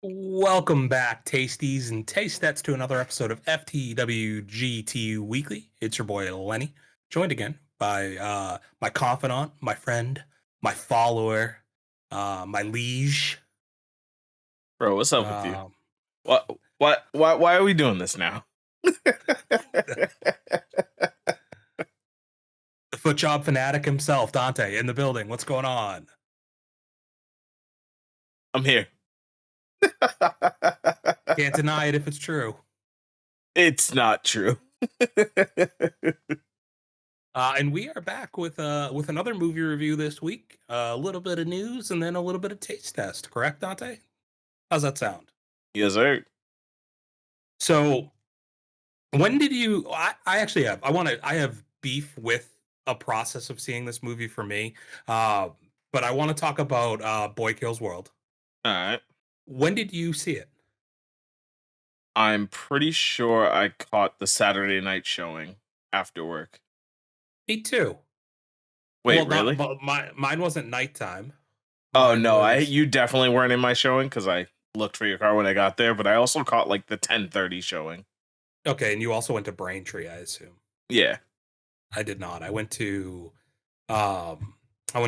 Welcome back, tasties and tastettes, to another episode of FTWGT Weekly. It's your boy Lenny, joined again by my confidant, my friend, my follower, my liege. Bro, what's up with you? Um, Why are we doing this now? the foot job fanatic himself, Dante, in the building. What's going on? I'm here. Can't deny it if it's true. It's not true. And we are back with another movie review this week. A little bit of news and then a little bit of taste test. Correct, Dante? How's that sound? Yes, sir. So when did you I actually have I have beef with a process of seeing this movie for me. Uh but I want to talk about Boy Kills World. All right. When did you see it? I'm pretty sure I caught the Saturday night showing after work. Me too. Wait, Well, not really? but mine wasn't nighttime. Oh Mine no, I was you definitely weren't in my showing because I looked for your car when I got there, but I also caught like the 10:30 showing. okay, and you also went to Braintree, I assume. Yeah. I did not. Um I went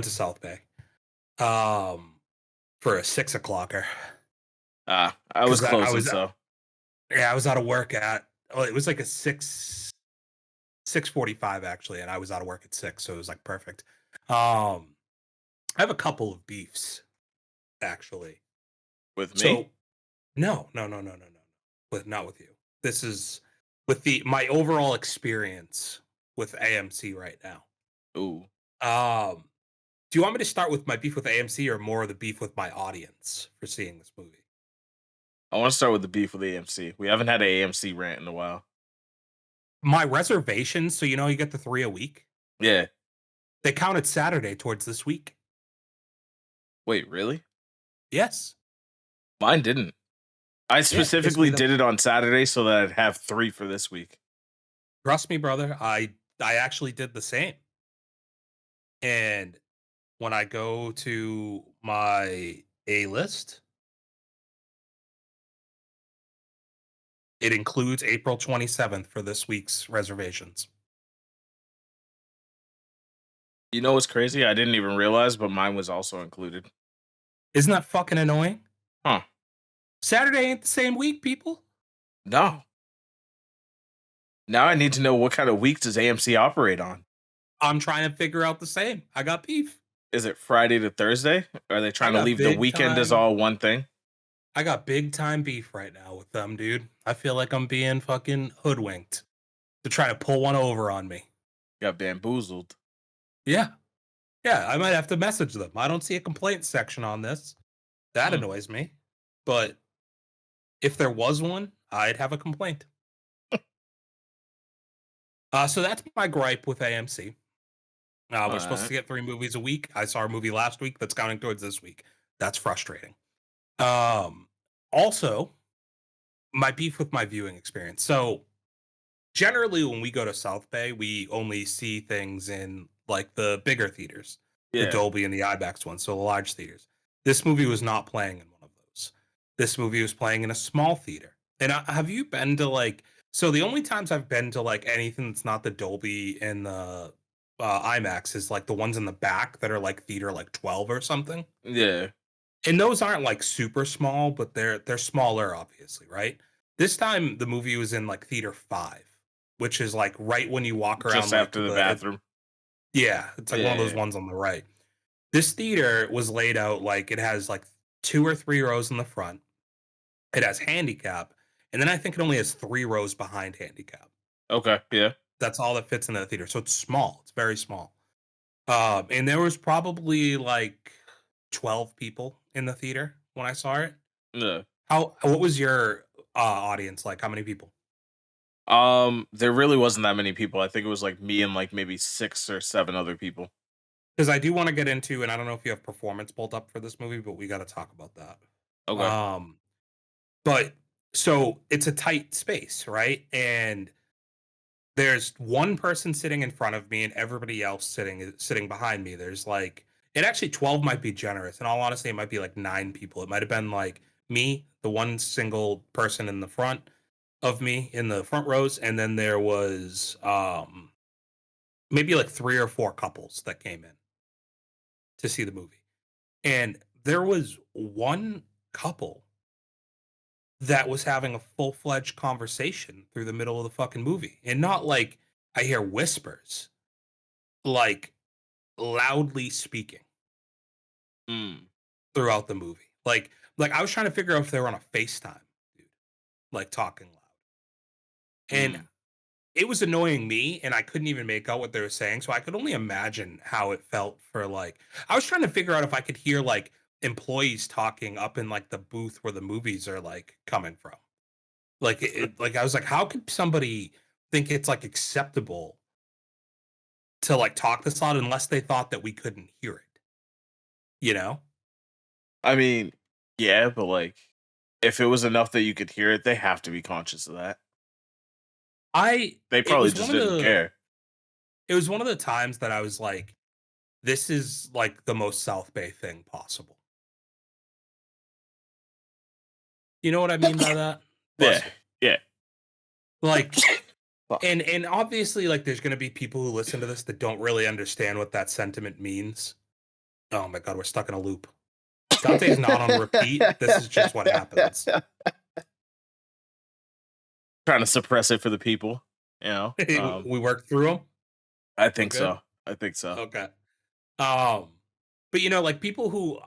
to South Bay. Um for a 6 o'clocker. I was Because I closing, was so yeah, I was out of work at it was like a 6:45 actually, and I was out of work at 6, so it was like perfect. Um, I have a couple of beefs actually. with me? So no, no, no, no, no, no, with not with you. This is with the my overall experience with AMC right now. Ooh. Um, do you want me to start with my beef with AMC or more of the beef with my audience for seeing this movie? I want to start with the beef with AMC. We haven't had an AMC rant in a while. My reservations, so you get the 3 a week. Yeah. They counted Saturday towards this week. Wait, really? Yes. Mine didn't. I Yeah, it gives me specifically the did it on Saturday so that I'd have 3 for this week. trust me, brother. I actually did the same. And when I go to my A list, it includes April 27th for this week's reservations. You know what's crazy? I didn't even realize, but mine was also included. Isn't that fucking annoying? Huh. Saturday ain't the same week, people. No. Now I need to know what kind of week does AMC operate on? I'm trying to figure out the same. I got beef. Is it Friday to Thursday? Are they I trying to got leave the big weekend as time. all one thing? I got big time beef right now with them, dude. I feel like I'm being fucking hoodwinked to try to pull one over on me. Got bamboozled. Yeah. Yeah, I might have to message them. I don't see a complaint section on this. That Hmm. annoys me. But if there was one, I'd have a complaint. So that's my gripe with AMC. We're supposed Alright. to get 3 movies a week. I saw a movie last week that's counting towards this week. That's frustrating. Um, Also, my beef with my viewing experience. So generally, when we go to South Bay, we only see things in like the bigger theaters, the Yeah. Dolby and the IMAX ones, so the large theaters. This movie was not playing in one of those. This movie was playing in a small theater. And have you been to like? So the only times I've been to like anything that's not the Dolby and the IMAX is like the ones in the back that are like theater like 12 or something. Yeah. And those aren't like super small, but they're smaller, obviously, right? This time the movie was in like theater 5, which is like right when you walk Just around like after the the bathroom. yeah, it's like one of those Yeah. ones on the right. This theater was laid out like it has like 2 or 3 rows in the front. It has handicap, and then I think it only has 3 rows behind handicap. Okay. Yeah. That's all that fits in that theater. So it's small. It's very small. And there was probably like 12 people in the theater when I saw it. Yeah. What was your audience like? How many people? There really wasn't that many people. I think it was like me and like maybe 6 or 7 other people. Because I do want to get into, and I don't know if you have performance pulled up for this movie, but we got to talk about that. Okay. Um, but so it's a tight space, right? And there's one person sitting in front of me, and everybody else sitting behind me. There's like it actually 12 might be generous. In all honesty, it might be like 9 people. It might have been like me, the one single person in the front of me in the front rows, and then there was maybe like 3 or 4 couples that came in to see the movie. And there was one couple that was having a full-fledged conversation through the middle of the fucking movie. And not like I hear whispers, like loudly speaking Mm, throughout the movie. Like I was trying to figure out if they were on a FaceTime, dude, like talking loud. And mm. it was annoying me and I couldn't even make out what they were saying. So I could only imagine how it felt for like I was trying to figure out if I could hear like employees talking up in like the booth where the movies are like coming from. Like like I was like, how could somebody think it's like acceptable to like talk this loud unless they thought that we couldn't hear it? You know? I mean, yeah, but like, if it was enough that you could hear it, they have to be conscious of that. I They it probably was just one of didn't the care. it was one of the times that I was like, this is like the most South Bay thing possible. You know what I mean by that? Yeah, Bless you. yeah. Like, Fuck. and obviously, like, there's gonna be people who listen to this that don't really understand what that sentiment means. Oh my god, we're stuck in a loop. Dante's not on repeat. This is just what happens. Trying to suppress it for the people, you know. We work through them. I We're think good. so. I think so. Okay. Um, but like people who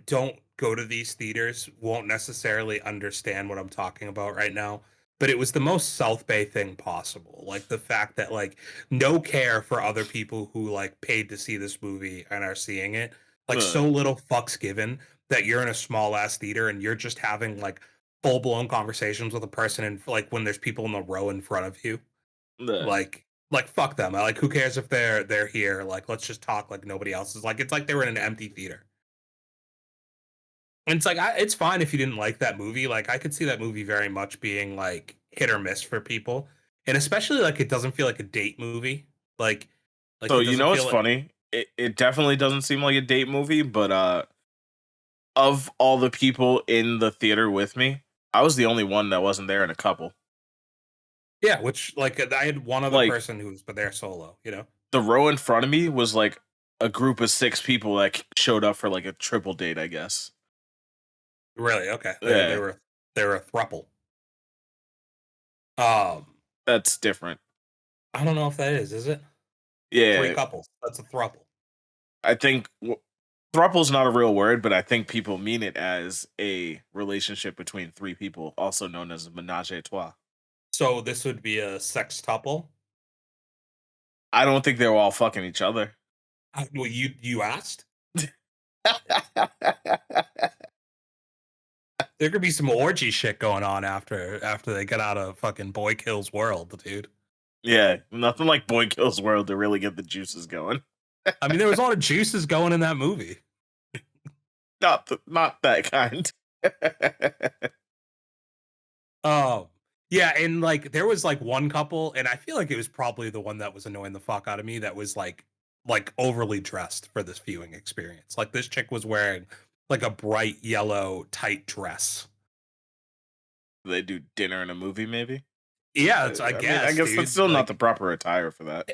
don't go to these theaters won't necessarily understand what I'm talking about right now. But it was the most South Bay thing possible. Like the fact that like no care for other people who like paid to see this movie and are seeing it. Like Ugh, so little fucks given that you're in a small ass theater and you're just having like full blown conversations with a person and like when there's people in the row in front of you. ugh. Like fuck them. Like who cares if they're here? Like let's just talk like nobody else is. Like it's like they were in an empty theater. And it's like it's fine if you didn't like that movie. Like I could see that movie very much being like hit or miss for people. And especially like it doesn't feel like a date movie. Like So it you doesn't know what's feel like funny? It definitely doesn't seem like a date movie, but of all the people in the theater with me, I was the only one that wasn't there in a couple. yeah, which like I had one other Like person who's but they're solo, you know? the row in front of me was like a group of 6 people that showed up for like a triple date, I guess. Really? Okay. Yeah, they were a thruple. Um that's different. I don't know if that is it? Three Yeah, couples. That's a thruple. I think thruple's not a real word, but I think people mean it as a relationship between 3 people, also known as a menage a trois. So this would be a sextuple. I don't think they were all fucking each other. Well, you asked. There could be some orgy shit going on after they get out of fucking Boy Kills World, dude. Yeah, nothing like Boy Kills World to really get the juices going. I mean, there was a lot of juices going in that movie. Not that kind. Um, yeah, and like there was like one couple, and I feel like it was probably the one that was annoying the fuck out of me. That was like overly dressed for this viewing experience. Like this chick was wearing like a bright yellow tight dress. They do dinner and a movie, maybe. Yeah, it's I I mean, I guess, guess that's dude. still not Like the proper attire for that.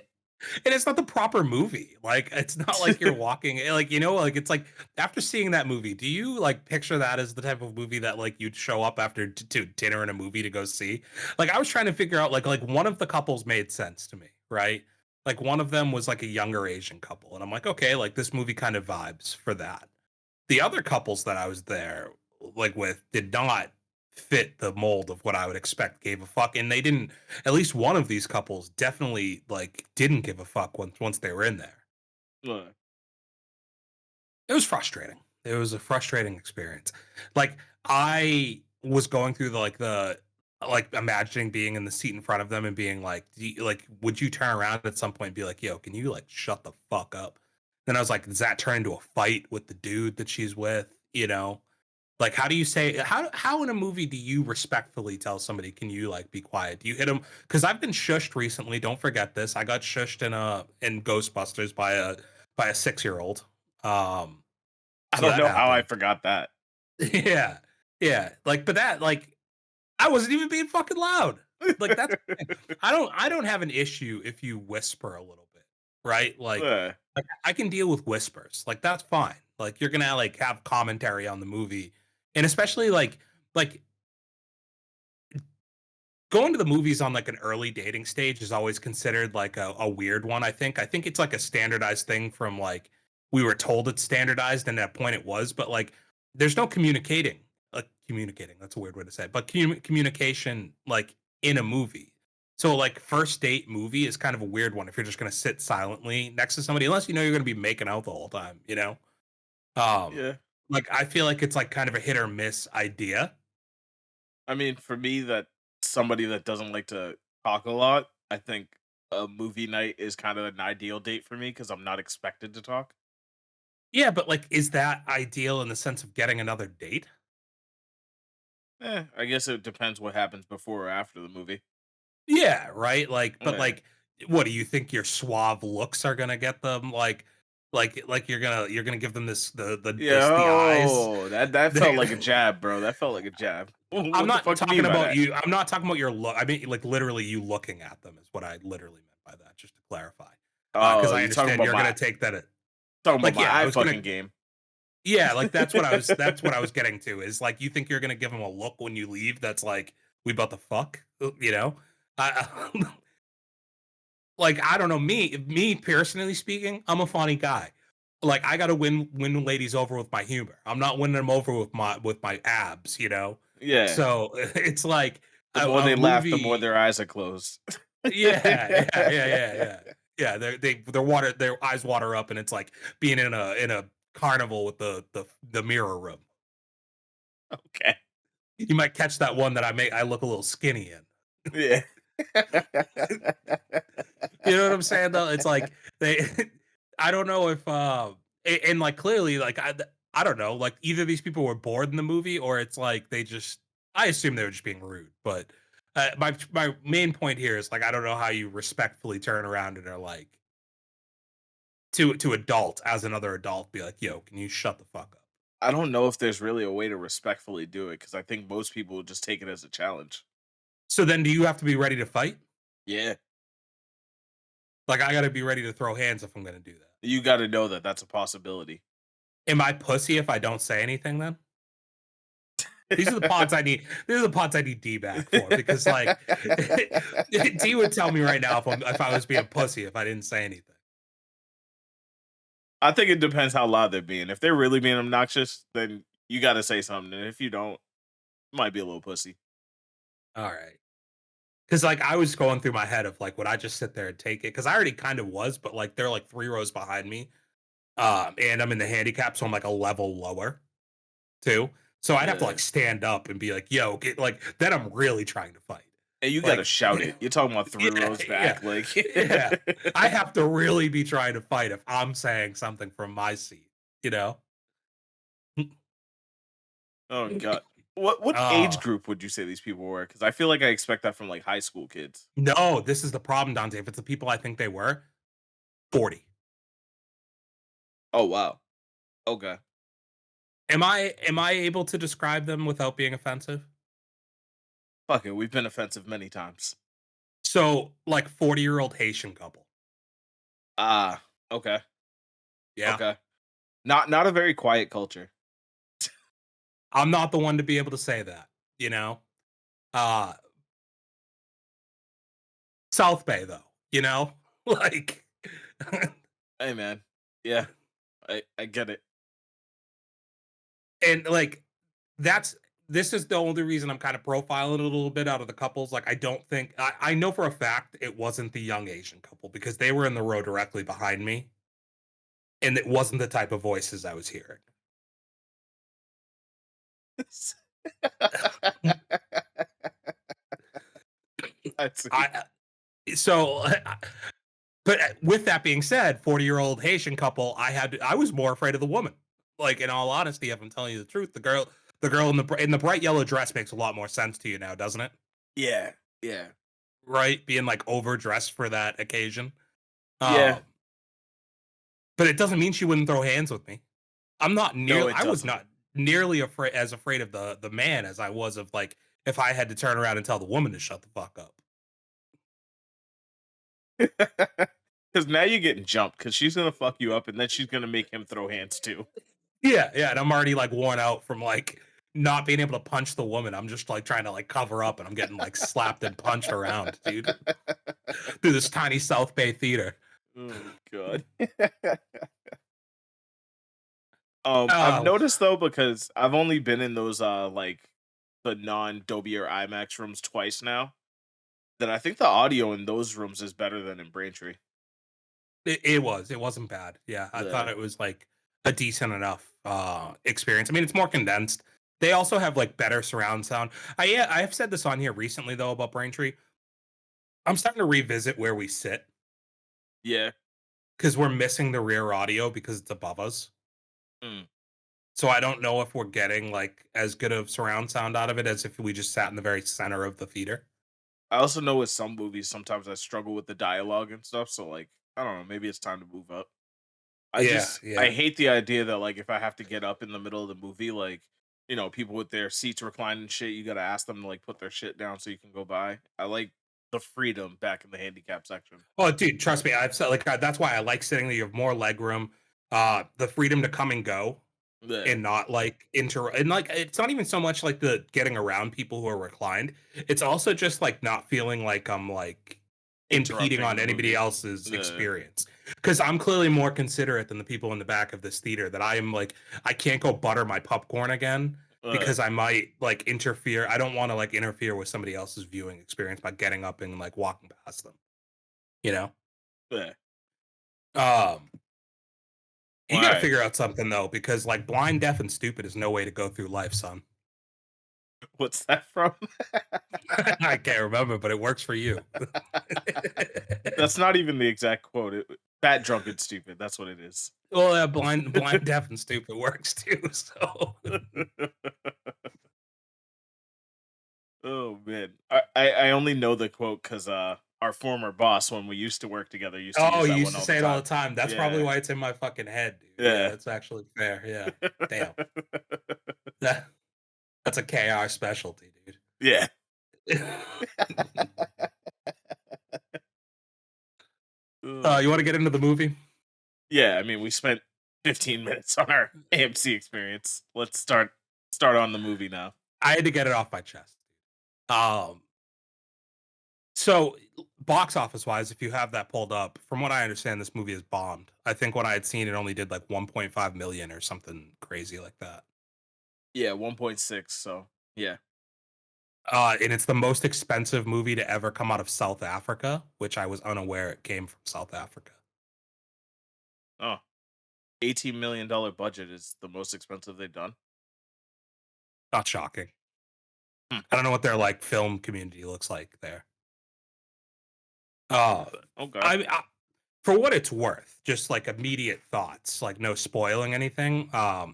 and it's not the proper movie. Like it's not like you're walking like like it's like after seeing that movie, do you like picture that as the type of movie that like you'd show up after to dinner and a movie to go see? Like I was trying to figure out like one of the couples made sense to me, right? Like one of them was like a younger Asian couple and I'm like, okay, like this movie kind of vibes for that. The other couples that I was there like with did not fit the mold of what I would expect gave a fuck and they didn't at least one of these couples definitely like didn't give a fuck once they were in there. Look, It was frustrating. It was a frustrating experience. Like I was going through the like imagining being in the seat in front of them and being like, like, would you turn around at some point and be like, yo, can you like shut the fuck up? Then I was like, does that turn into a fight with the dude that she's with? You know, like, how do you say how in a movie do you respectfully tell somebody, "Can you, like, be quiet?" Do you hit them? Because 'Cause I've been shushed recently, don't forget this. I got shushed in Ghostbusters by a six-year-old. I So don't that know how I happened. forgot that. Yeah. Yeah, like, but that, like, I wasn't even being fucking loud. Like, that's the thing. I don't have an issue if you whisper a little bit, right? Yeah. Like I can deal with whispers. Like, that's fine. Like, you're gonna, like, have commentary on the movie, and especially, like, going to the movies on, like, an early dating stage is always considered, like, a weird one, I think. I think it's, like, a standardized thing from, like, we were told it's standardized, and at that point it was, but, like, there's no communicating, that's a weird way to say it, but communication, like, in a movie. So, like, first date movie is kind of a weird one if you're just gonna sit silently next to somebody, unless you know you're gonna be making out the whole time, you know? Um, Yeah. like, I feel like it's, like, kind of a hit or miss idea. I mean, for me, that somebody that doesn't like to talk a lot, I think a movie night is kind of an ideal date for me because I'm not expected to talk. Yeah, but, like, is that ideal in the sense of getting another date? I guess it depends what happens before or after the movie. Yeah, right? Like, but, Yeah. like, what do you think your suave looks are gonna get them? Like you're gonna give them Yeah. the eyes? Oh, that felt like a jab, bro. That felt like a jab. I'm What the not fuck you mean talking by about that? you. I'm not talking about your look. I mean, like, literally you looking at them is what I literally meant by that, just to clarify. Because Oh, I you understand you're gonna take that at talking about like, yeah, my I eye was gonna fucking game. yeah, like, that's what I was getting to, is, like, you think you're gonna give them a look when you leave that's like, "We about to fuck?" You know? I like, I don't know, me personally speaking, I'm a funny guy. Like, I gotta win ladies over with my humor. I'm not winning them over with my abs, you know? Yeah. So, it's like The more a they laugh, the more movie. their eyes are closed. Yeah, yeah. Yeah, their eyes water up, and it's like being in a carnival with the mirror room. Okay. You might catch that one that I look a little skinny in. Yeah. You know what I'm saying, though? It's like they I don't know if, and, like, clearly, like, I don't know, like, either these people were bored in the movie or it's like they just I assume they were just being rude, but, my main point here is, like, I don't know how you respectfully turn around and are like to adult as another adult, be like, "Yo, can you shut the fuck up?" I don't know if there's really a way to respectfully do it because I think most people would just take it as a challenge. So then do you have to be ready to fight? Yeah. Like, I gotta be ready to throw hands if I'm gonna do that. You got to know that that's a possibility. Am I pussy if I don't say anything then? These are the pods I need D back for, because, like, D would tell me right now if I was being pussy if I didn't say anything. I think it depends how loud they're being. If they're really being obnoxious, then you got to say something. And if you don't, it might be a little pussy. All right. Because, like, I was going through my head of, like, would I just sit there and take it? Because I already kind of was, but, like, they're like 3 rows behind me. And I'm in the handicap, so I'm like a level lower too. So I'd have to, Yeah. like, stand up and be like, yo, like, then I'm really trying to fight. And you got to Like, shout it. You're talking about three yeah, rows yeah, back. Like, yeah. I have to really be trying to fight if I'm saying something from my seat, you know? oh, God. What age Uh, group would you say these people were? Because I feel like I expect that from like high school kids. no, this is the problem, Dante. If it's the people I think they were, 40. Oh, wow. Okay. Am I able to describe them without being offensive? Fuck it. We've been offensive many times. So, like, 40-year-old Haitian couple. Ah, okay. Yeah. Okay. Not a very quiet culture. I'm not the one to be able to say that, you know? Uh South Bay though, you know? Like Hey, man. Yeah, I get it. and, like, that's this is the only reason I'm kind of profiling it a little bit out of the couples. Like, I don't think I know for a fact it wasn't the young Asian couple because they were in the row directly behind me, and it wasn't the type of voices I was hearing. I see. I so but with that being said, 40-year-old Haitian couple, I was more afraid of the woman. Like, in all honesty, if I'm telling you the truth, the girl in the bright yellow dress makes a lot more sense to you now, doesn't it? Yeah, yeah, Right? Being, like, overdressed for that occasion. yeah. Um, but it doesn't mean she wouldn't throw hands with me. I'm not No, near it I was doesn't. not nearly afraid of the man as I was of like if I had to turn around and tell the woman to shut the fuck up. Because now you're getting jumped because she's gonna fuck you up and then she's gonna make him throw hands too. Yeah, yeah, and I'm already like worn out from like not being able to punch the woman. I'm just like trying to like cover up, and I'm getting like slapped and punched around, dude, through this tiny South Bay theater. Oh god. I've Oh, noticed though because I've only been in those like the non Dolby or IMAX rooms twice now that I think the audio in those rooms is better than in Braintree. it wasn't bad. Yeah, I thought Yeah. it was like a decent enough experience. I mean, it's more condensed. They also have like better surround sound. I have said this on here recently though about Braintree. I'm starting to revisit where we sit Yeah. because we're missing the rear audio because it's above us. Mm. So I don't know if we're getting like as good of surround sound out of it as if we just sat in the very center of the theater. I also know with some movies sometimes I struggle with the dialogue and stuff, so like I don't know, maybe it's time to move up. Yeah, I yeah. hate the idea that like if I have to get up in the middle of the movie, like people with their seats reclined and shit, you gotta ask them to like put their shit down so you can go by. I like the freedom back in the handicap section. Oh, dude, trust me. I've said like that's why I like sitting there. You have more leg room, the freedom to come and go, Yeah, and not like and like it's not even so much like the getting around people who are reclined. It's also just like not feeling like I'm like impeding interrupting on the anybody movie. else's Yeah, experience because I'm clearly more considerate than the people in the back of this theater. That I am like I can't go butter my popcorn again uh, because I might like interfere. I don't want to like interfere with somebody else's viewing experience by getting up and like walking past them. You know. yeah. Um, you got to Why? figure out something though, because like blind, deaf, and stupid is no way to go through life, son. What's that from? I can't remember, but it works for you. That's not even the exact quote. Fat, drunk, and stupid. That's what it is. Well, blind, deaf, and stupid works too. So Oh man, I only know the quote because our former boss when we used to work together used to oh, use you that used one to all the say it all the time. time. That's probably Yeah, why it's in my fucking head, dude. Yeah, yeah, that's actually fair. Yeah. Damn. That, that's a KR specialty, yeah, dude. oh You want to man, get into the movie? yeah. I mean, we spent 15 minutes on our AMC experience. Let's start on the movie now. I had to get it off my chest. Um, So, box office wise, if you have that pulled up, from what I understand, this movie is bombed. I think when I had seen it only did like 1.5 million or something crazy like that. Yeah, 1.6. So yeah. And it's the most expensive movie to ever come out of South Africa, which I was unaware it came from South Africa. Oh, $18 million budget is the most expensive they've done. Not shocking. Hmm. I don't know what their like film community looks like there. Uh, Okay. I for what it's worth, just like immediate thoughts, like no spoiling anything. I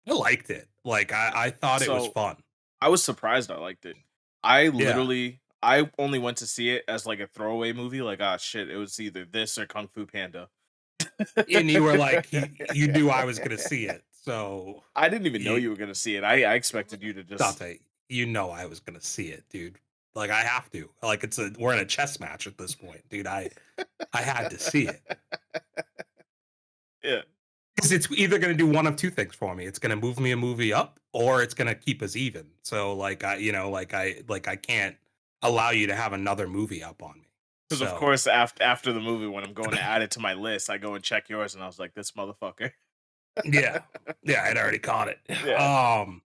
liked it. Like I thought it was So fun. I was surprised I liked it. Yeah. I only went to see it as like a throwaway movie. Like, ah, shit, it was either this or Kung Fu Panda. And you were like, you knew I was gonna see it, so I didn't even know you, you were gonna see it. I expected you to just Dante, you know I was gonna see it, dude. Like I have to. Like we're in a chess match at this point, dude. I had to see it yeah. because it's either gonna do one of two things for me. It's gonna move me a movie up, or it's gonna keep us even. So like I can't allow you to have another movie up on me. Because of So course, after the movie, when I'm going to add it to my list, I go and check yours, and I was like, this motherfucker. yeah, yeah, I'd already caught it. Yeah. Um,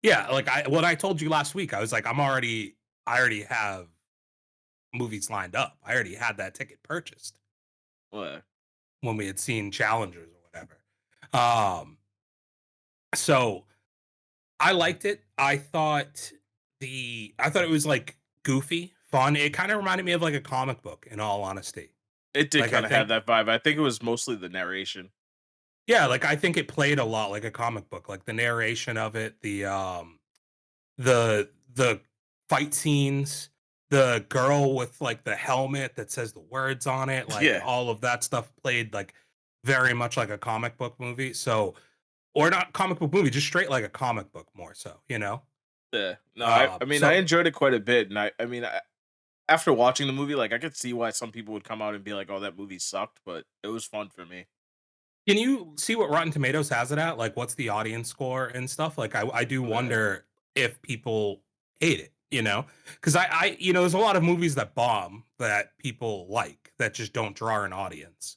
yeah, like what I told you last week, I was like, I already have movies lined up. I already had that ticket purchased What? when we had seen Challengers or whatever. Um, so I liked it. I thought it was like goofy, fun. It kind of reminded me of like a comic book, in all honesty. It did Like I kind of have think, that vibe. I think it was mostly the narration. yeah, like I think it played a lot like a comic book, like the narration of it, the fight scenes, the girl with like the helmet that says the words on it, like Yeah. all of that stuff played like very much like a comic book movie. So or not comic book movie, just straight like a comic book more so, you know? Yeah. No, I mean, I So enjoyed it quite a bit, and I mean, after watching the movie, like, I could see why some people would come out and be like, "Oh, that movie sucked," but it was fun for me. can you see what Rotten Tomatoes has it at? Like, what's the audience score and stuff? Like, I do Yeah. wonder if people hate it, you know? Because there's a lot of movies that bomb that people like that just don't draw an audience.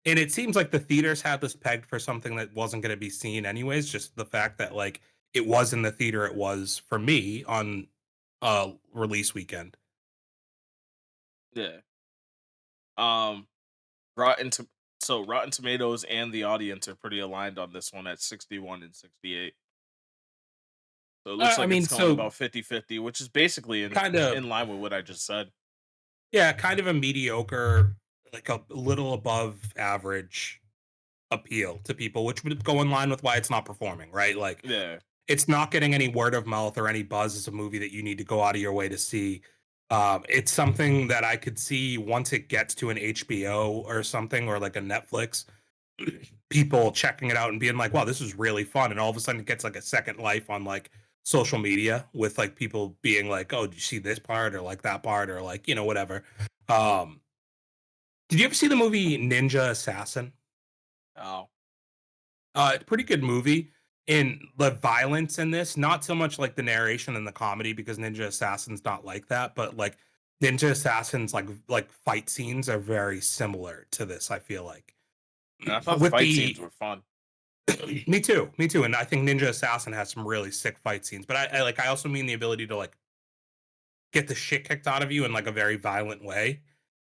And it seems like the theaters had this pegged for something that wasn't going to be seen anyways. Just the fact that like it was in the theater, it was for me on release weekend. Yeah. Um, Rotten to so Rotten Tomatoes and the audience are pretty aligned on this one at 61 and 68. So it looks I like mean, it's going so about 50-50, which is basically kind of in line with what I just said. yeah, kind of a mediocre, like a little above average appeal to people, which would go in line with why it's not performing, right? Like Yeah. it's not getting any word of mouth or any buzz as a movie that you need to go out of your way to see. It's something that I could see once it gets to an HBO or something or like a Netflix, people checking it out and being like, "Wow, this is really fun," and all of a sudden it gets like a second life on like social media with like people being like, "Oh, did you see this part or like that part or like whatever." Um, did you ever see the movie Ninja Assassin? Oh. Pretty good movie. In the violence in this, not so much like the narration and the comedy because Ninja Assassin's not like that, but like Ninja Assassin's like fight scenes are very similar to this. I feel like And I thought the with fight scenes the were fun. me too, and I think Ninja Assassin has some really sick fight scenes. But I also mean the ability to like get the shit kicked out of you in like a very violent way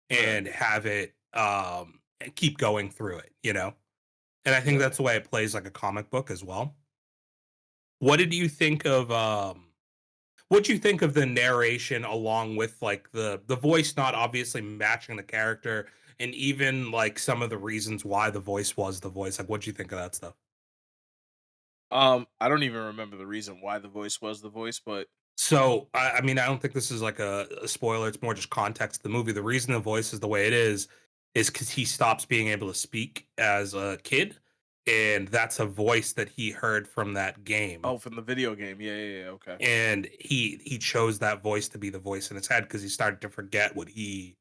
Yeah. and have it and keep going through it. And I think Yeah. that's the way it plays like a comic book as well. What did you think of what do you think of the narration along with like the voice not obviously matching the character and even like some of the reasons why the voice was the voice? Like what do you think of that stuff? I don't even remember the reason why the voice was the voice, but So I mean I don't think this is like a spoiler, it's more just context of the movie. The reason the voice is the way it is because he stops being able to speak as a kid. And that's a voice that he heard from that game oh, from the video game. Yeah, yeah, yeah. Okay. and he chose that voice to be the voice in his head because he started to forget what he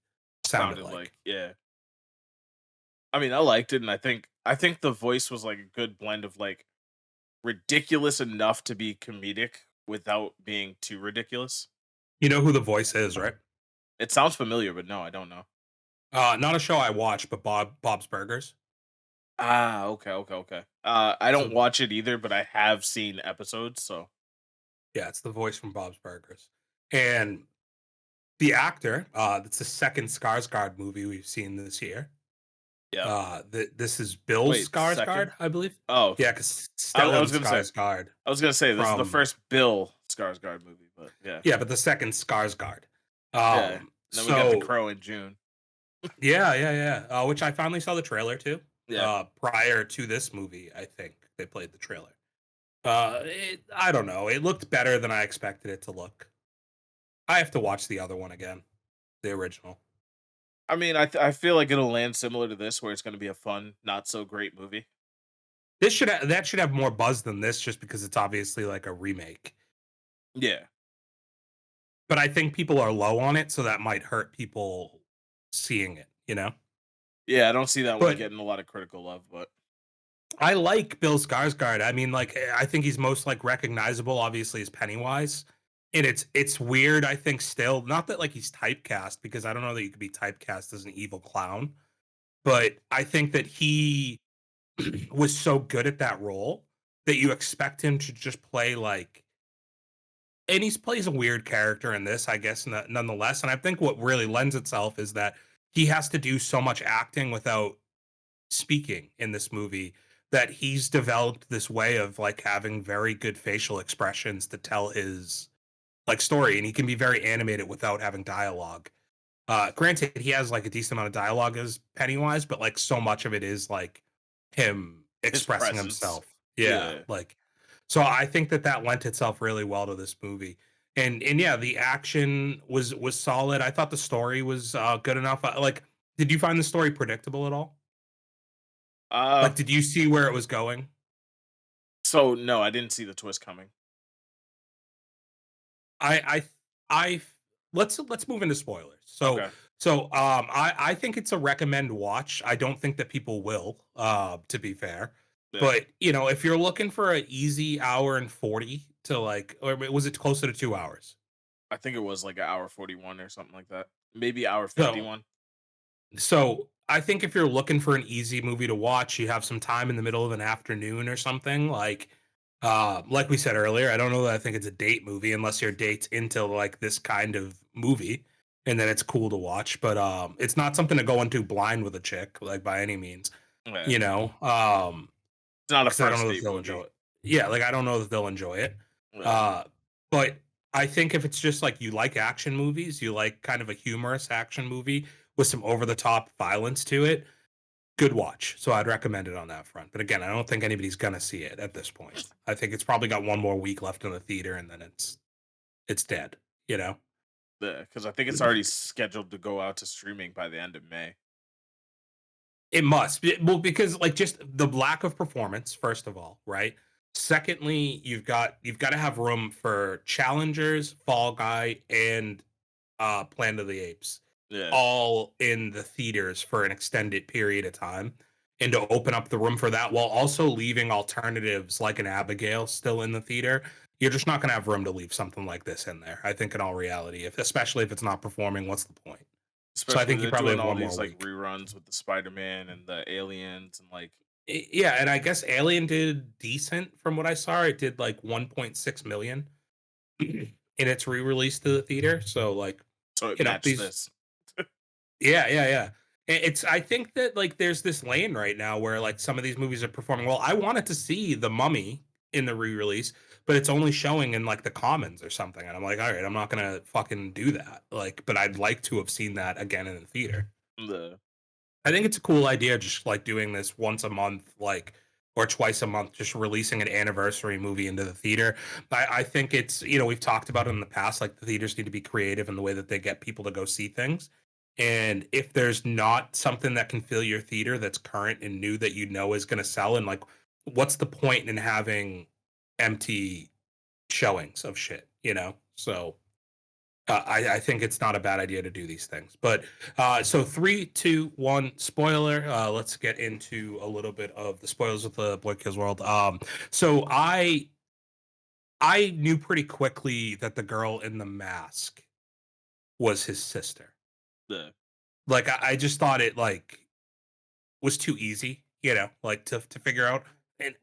sounded Sounded like. like, yeah. I mean, I liked it, and I think the voice was like a good blend of like ridiculous enough to be comedic without being too ridiculous. You know who the voice is, right? It sounds familiar, but no, I don't know. Not a show I watch, but Bob's Burgers. Ah, okay, okay, okay. I don't So watch it either, but I have seen episodes, so yeah, it's the voice from Bob's Burgers, and the actor. That's the second Skarsgård movie we've seen this year. yeah. This is Bill Wait, second? Skarsgård, I believe. Oh, Yeah, because I Stellan was gonna say, Skarsgård this is the from first Bill Skarsgård movie, but yeah, yeah, but the second Skarsgård. yeah. And then we got the So Crow in June. yeah, yeah, yeah. Which I finally saw the trailer to. Yeah. Prior to this movie, I think they played the trailer. I don't know. It looked better than I expected it to look. I have to watch the other one again, the original. I mean, I feel like it'll land similar to this, where it's gonna be a fun, not so great movie. That should have more buzz than this, just because it's obviously like a remake. Yeah, But I think people are low on it, so that might hurt people seeing it. yeah. I don't see that one But getting a lot of critical love, but I like Bill Skarsgård. I mean, like, I think he's most like recognizable, obviously, as Pennywise, and it's weird. I think still, not that like he's typecast because I don't know that you could be typecast as an evil clown, but I think that he was so good at that role that you expect him to just play like, and he plays a weird character in this, I guess, nonetheless. And I think what really lends itself is that he has to do so much acting without speaking in this movie that he's developed this way of like having very good facial expressions to tell his like story and he can be very animated without having dialogue. Granted he has like a decent amount of dialogue as Pennywise, but like so much of it is like him his expressing presence. himself. Yeah, Yeah. like so I think that that lent itself really well to this movie. And yeah, the action was solid. I thought the story was good enough. Like did you find the story predictable at all? Uh, Like, did you see where it was going? So no, I didn't see the twist coming. I I let's move into spoilers. Okay. I think it's a recommend watch. I don't think that people will, to be fair. Yeah. But you know, if you're looking for an easy hour and 40 to like, or was it closer to 2 hours? I think it was like an hour 41 or something like that. Maybe hour So 51. I think if you're looking for an easy movie to watch, you have some time in the middle of an afternoon or something like we said earlier, I don't know that I think it's a date movie unless your date's into like this kind of movie and then it's cool to watch, but it's not something to go into blind with a chick like by any means, Yeah. you know. It's not a Because I don't first know if date they'll enjoy movie. it. Yeah, like I don't know if they'll enjoy it. Yeah. Uh but I think if it's just like you like action movies, you like kind of a humorous action movie with some over the top violence to it, good watch. So I'd recommend it on that front. But again, I don't think anybody's gonna see it at this point. I think it's probably got one more week left in the theater and then it's dead, you know? Yeah. Because I think it's already scheduled to go out to streaming by the end of May. It must. Well, because like just the lack of performance, first of all, right? Secondly, you've got to have room for challengers, Fall Guy, and Planet of the Apes, Yeah. all in the theaters for an extended period of time, and to open up the room for that while also leaving alternatives like an Abigail still in the theater, you're just not going to have room to leave something like this in there. I think in all reality, if especially if it's not performing, what's the point? So I Especially think you they're probably doing have all one more these like week. reruns with the Spider-Man and the aliens and like Yeah, and I guess Alien did decent from what I saw. It did like 1.6 million in its re-release to the theater. So like, so it you know, matched these this. yeah. It's I think that like there's this lane right now where like some of these movies are performing well. I wanted to see The Mummy in the re-release, but it's only showing in like the Commons or something. And I'm like, all right, I'm not gonna fucking do that. Like, but I'd like to have seen that again in the theater. The I think it's a cool idea, just like doing this once a month, like or twice a month, just releasing an anniversary movie into the theater. I think it's we've talked about it in the past, like the theaters need to be creative in the way that they get people to go see things. And if there's not something that can fill your theater that's current and new that you know is going to sell, and like, what's the point in having empty showings of shit, you know? So I think it's not a bad idea to do these things. But so three, two, one, spoiler. Let's get into a little bit of the spoilers of the Boy Kills World. So I knew pretty quickly that the girl in the mask was his sister. the Like I just thought it like was too easy, like to figure out.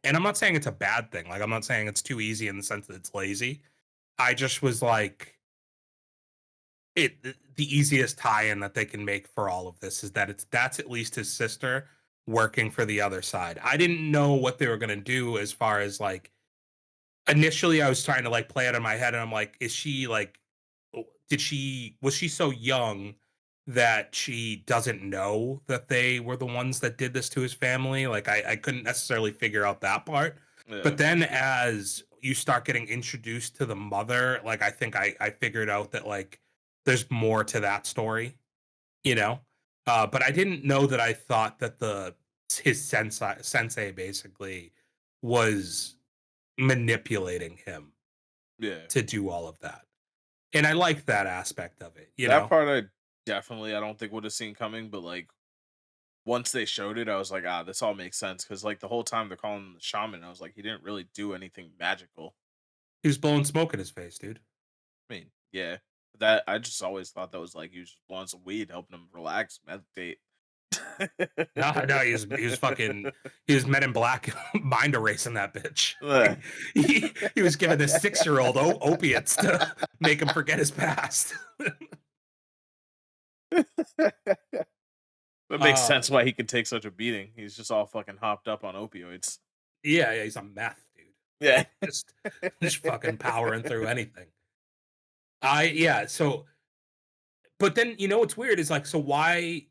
And I'm not saying it's a bad thing. Like I'm not saying it's too easy in the sense that it's lazy. I just was like, the easiest tie-in that they can make for all of this is that that's at least his sister working for the other side. I didn't know what they were going to do as far as like initially I was trying to like play it in my head and I'm like, is she like did she was she so young that she doesn't know that they were the ones that did this to his family? Like I couldn't necessarily figure out that part. yeah. But then as you start getting introduced to the mother, like I think I figured out that like there's more to that story, you know? But I didn't know that I thought that the his sensei basically was manipulating him Yeah. to do all of that. And I like that aspect of it, you That know? part I don't think would have seen coming, but like once they showed it, I was like, ah, this all makes sense. Cause like the whole time they're calling him the shaman, I was like, he didn't really do anything magical. He was blowing smoke in his face, dude. I mean, yeah. That I just always thought that was like he was just blowing some weed, helping him relax, meditate. No, he was Men in Black mind erasing that bitch. Ugh. He was giving this 6-year-old opiates to make him forget his past. That makes uh, sense why he could take such a beating. He's just all fucking hopped up on opioids. yeah, he's on meth, dude. Yeah. Like just fucking powering through anything. Yeah, so but then what's weird is like so why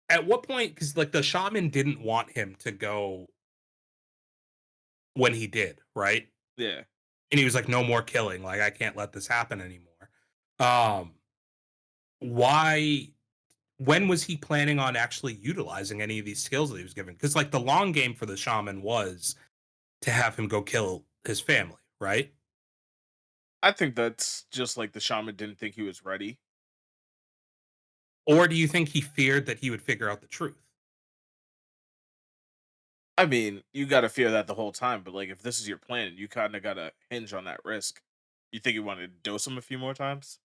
at what point cuz like the shaman didn't want him to go when he did, right? Yeah. And he was like no more killing, like I can't let this happen anymore. Um why when was he planning on actually utilizing any of these skills that he was given? Because like the long game for the shaman was to have him go kill his family, right? I think that's just like the shaman didn't think he was ready. Or do you think he feared that he would figure out the truth? I mean, you gotta fear that the whole time, but like if this is your plan, you kinda gotta hinge on that risk. You think you wanted to dose him a few more times?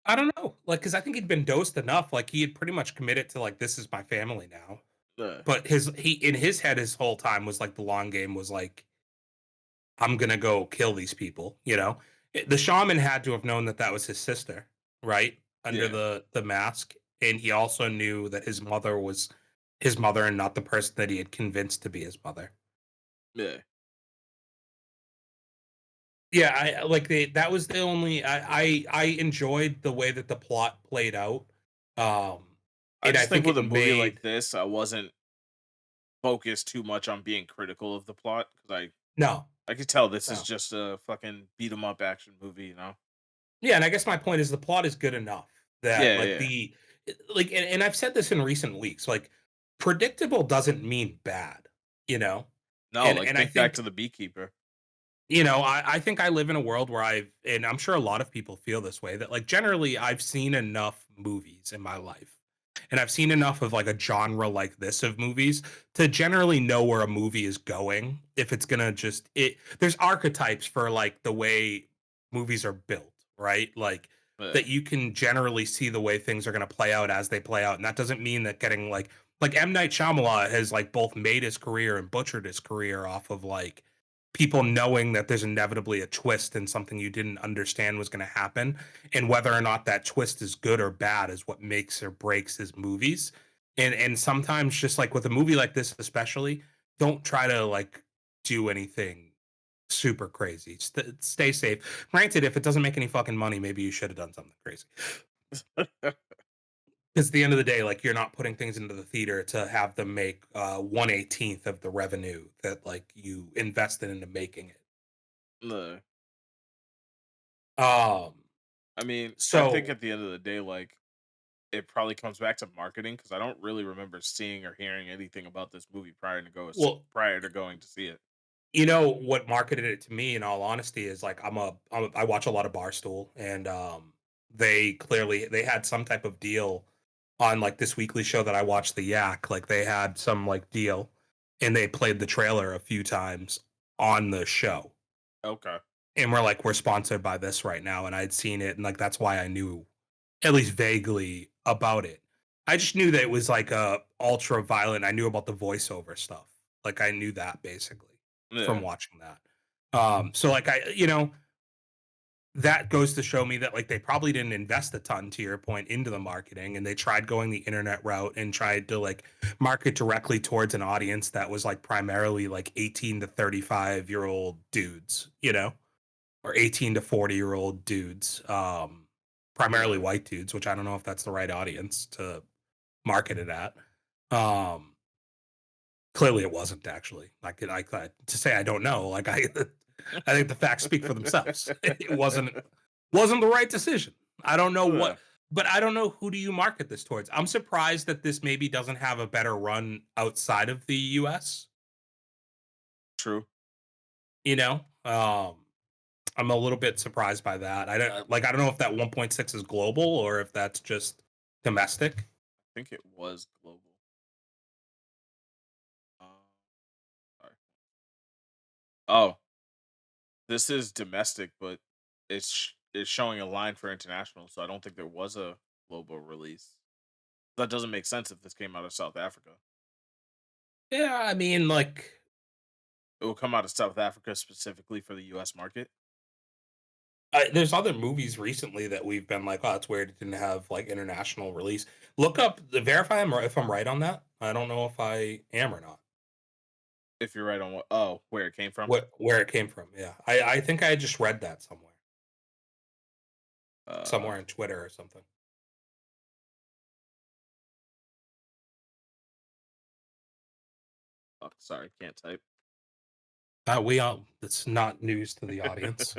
I don't know, like, because I think he'd been dosed enough, like, he had pretty much committed to, like, "This is my family now." Uh, But he in his head, his whole time was, like, the long game was, like, "I'm gonna go kill these people," you know? The shaman had to have known that that was his sister, right? Under yeah, the mask, and he also knew that his mother was his mother and not the person that he had convinced to be his mother. yeah. Yeah, I like, that was the only I enjoyed the way that the plot played out, um, I and I just think think with it a movie like made this, I wasn't focused too much on being critical of the plot because no, I could tell this is no. just a fucking beat 'em up action movie, you know? Yeah, and I guess my point is the plot is good enough that, Yeah, like, yeah. and I've said this in recent weeks, like, predictable doesn't mean bad, you know? No, And like I think back think to The Beekeeper. I think I live in a world where and I'm sure a lot of people feel this way, that like generally I've seen enough movies in my life. And I've seen enough of like a genre like this of movies to generally know where a movie is going. If it's gonna just it there's archetypes for like the way movies are built, right? Like Yeah, that you can generally see the way things are gonna play out as they play out. And that doesn't mean that getting like M. Night Shyamalan has like both made his career and butchered his career off of like people knowing that there's inevitably a twist and something you didn't understand was going to happen, and whether or not that twist is good or bad is what makes or breaks his movies. And sometimes just like with a movie like this especially, don't try to like do anything super crazy. Stay safe. Granted, if it doesn't make any fucking money, maybe you should have done something crazy. Because at the end of the day, like you're not putting things into the theater to have them make 1/18th of the revenue that like you invested into making it. no. Um, I mean, I think so at the end of the day, like it probably comes back to marketing because I don't really remember seeing or hearing anything about this movie well, prior to going to see it. you know what marketed it to me in all honesty is like I watch a lot of Barstool, and they clearly they had some type of deal on like this weekly show that I watched, The Yak. Like they had some like deal, and they played the trailer a few times on the show. Okay. And we're sponsored by this right now, and I'd seen it, and like that's why I knew at least vaguely about it. I just knew that it was like ultra violent. I knew about the voiceover stuff. Like I knew that basically from Yeah. watching that. So like that goes to show me that like they probably didn't invest a ton, to your point, into the marketing, and they tried going the internet route and tried to like market directly towards an audience that was like primarily like 18 to 35-year-old dudes, you know, or 18 to 40-year-old dudes, primarily Yeah. white dudes, which I don't know if that's the right audience to market it at. Um, Clearly it wasn't actually. To say I don't know, like I think the facts speak for themselves. It wasn't the right decision. I don't know Yeah. what, but I don't know who do you market this towards. I'm surprised that this maybe doesn't have a better run outside of the US, True. you know? I'm a little bit surprised by that. I don't know if that 1.6 is global or if that's just domestic. I think it was global. Um, sorry. Oh, this is domestic, but it's showing a line for international, so I don't think there was a global release. That doesn't make sense if this came out of South Africa. Yeah, I mean, like, It will come out of South Africa specifically for the US market. there's other movies recently that we've been like, oh, it's weird it didn't have like international release. Look up the verify if I'm right on that. I don't know if I am or not. If you're right on where it came from. Where it came from? Yeah, I think I just read that Uh somewhere on Twitter or something. oh, sorry, can't type. We all It's not news to the audience.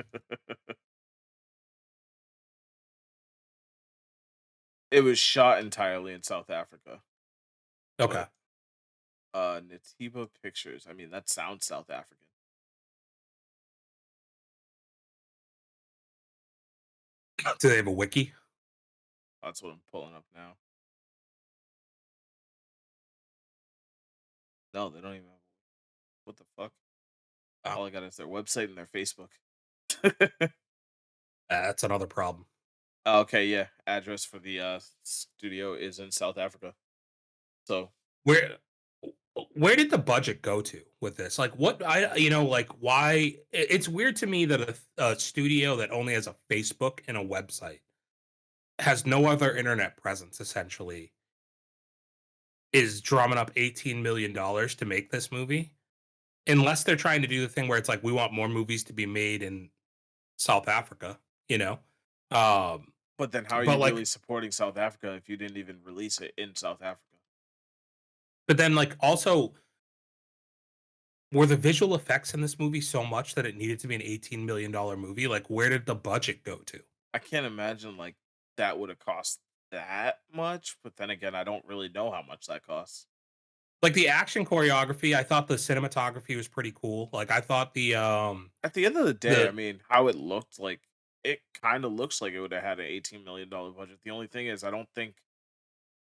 It was shot entirely in South Africa, Okay. but Natiba Pictures. I mean, that sounds South African. Do they have a wiki? That's what I'm pulling up now. No, they don't even have. What the fuck? Oh, All I got is their website and their Facebook. that's another problem. Okay, yeah. Address for the studio is in South Africa. So Where where did the budget go to with this? Like, what like why? It's weird to me that a studio that only has a Facebook and a website has no other internet presence. Essentially, is drumming up $18 million to make this movie. Unless they're trying to do the thing where it's like we want more movies to be made in South Africa, you know. Um, but then how are but you really like, supporting South Africa if you didn't even release it in South Africa? but then like also were the visual effects in this movie so much that it needed to be an $18 million movie? Like, where did the budget go to? I can't imagine like that would have cost that much, but then again, I don't really know how much that costs. Like the action choreography, I thought the cinematography was pretty cool. Like I thought At the end of the day, I the mean, how it looked like it kind of looks like it would have had an $18 million budget. The only thing is, I don't think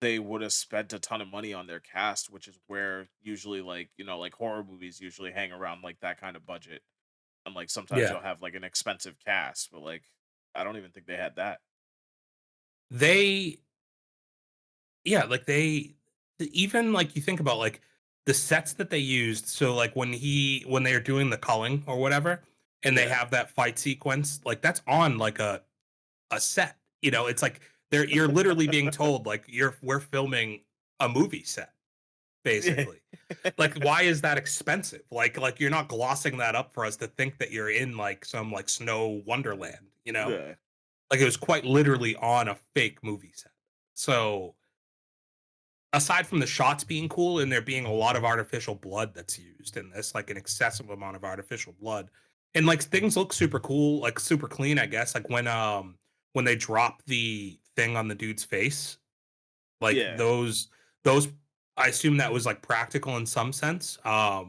they would have spent a ton of money on their cast, which is where usually like like horror movies usually hang around like that kind of budget. And like sometimes yeah, you'll have like an expensive cast, but like I don't even think they had that. they yeah, like even like you think about like the sets that they used. So like when they are doing the culling or whatever, and they Yeah. have that fight sequence, like that's on like a set. It's like you're literally being told like we're filming a movie set Yeah. basically. Like why is that expensive? Like you're not glossing that up for us to think that you're in like some like snow wonderland. Yeah. Like it was quite literally on a fake movie set. So aside from the shots being cool and there being a lot of artificial blood that's used in this, like an excessive amount of artificial blood, and like things look super cool, like super clean, I guess. Like when they drop the thing on the dude's face, like Yeah. those I assume that was like practical in some sense. I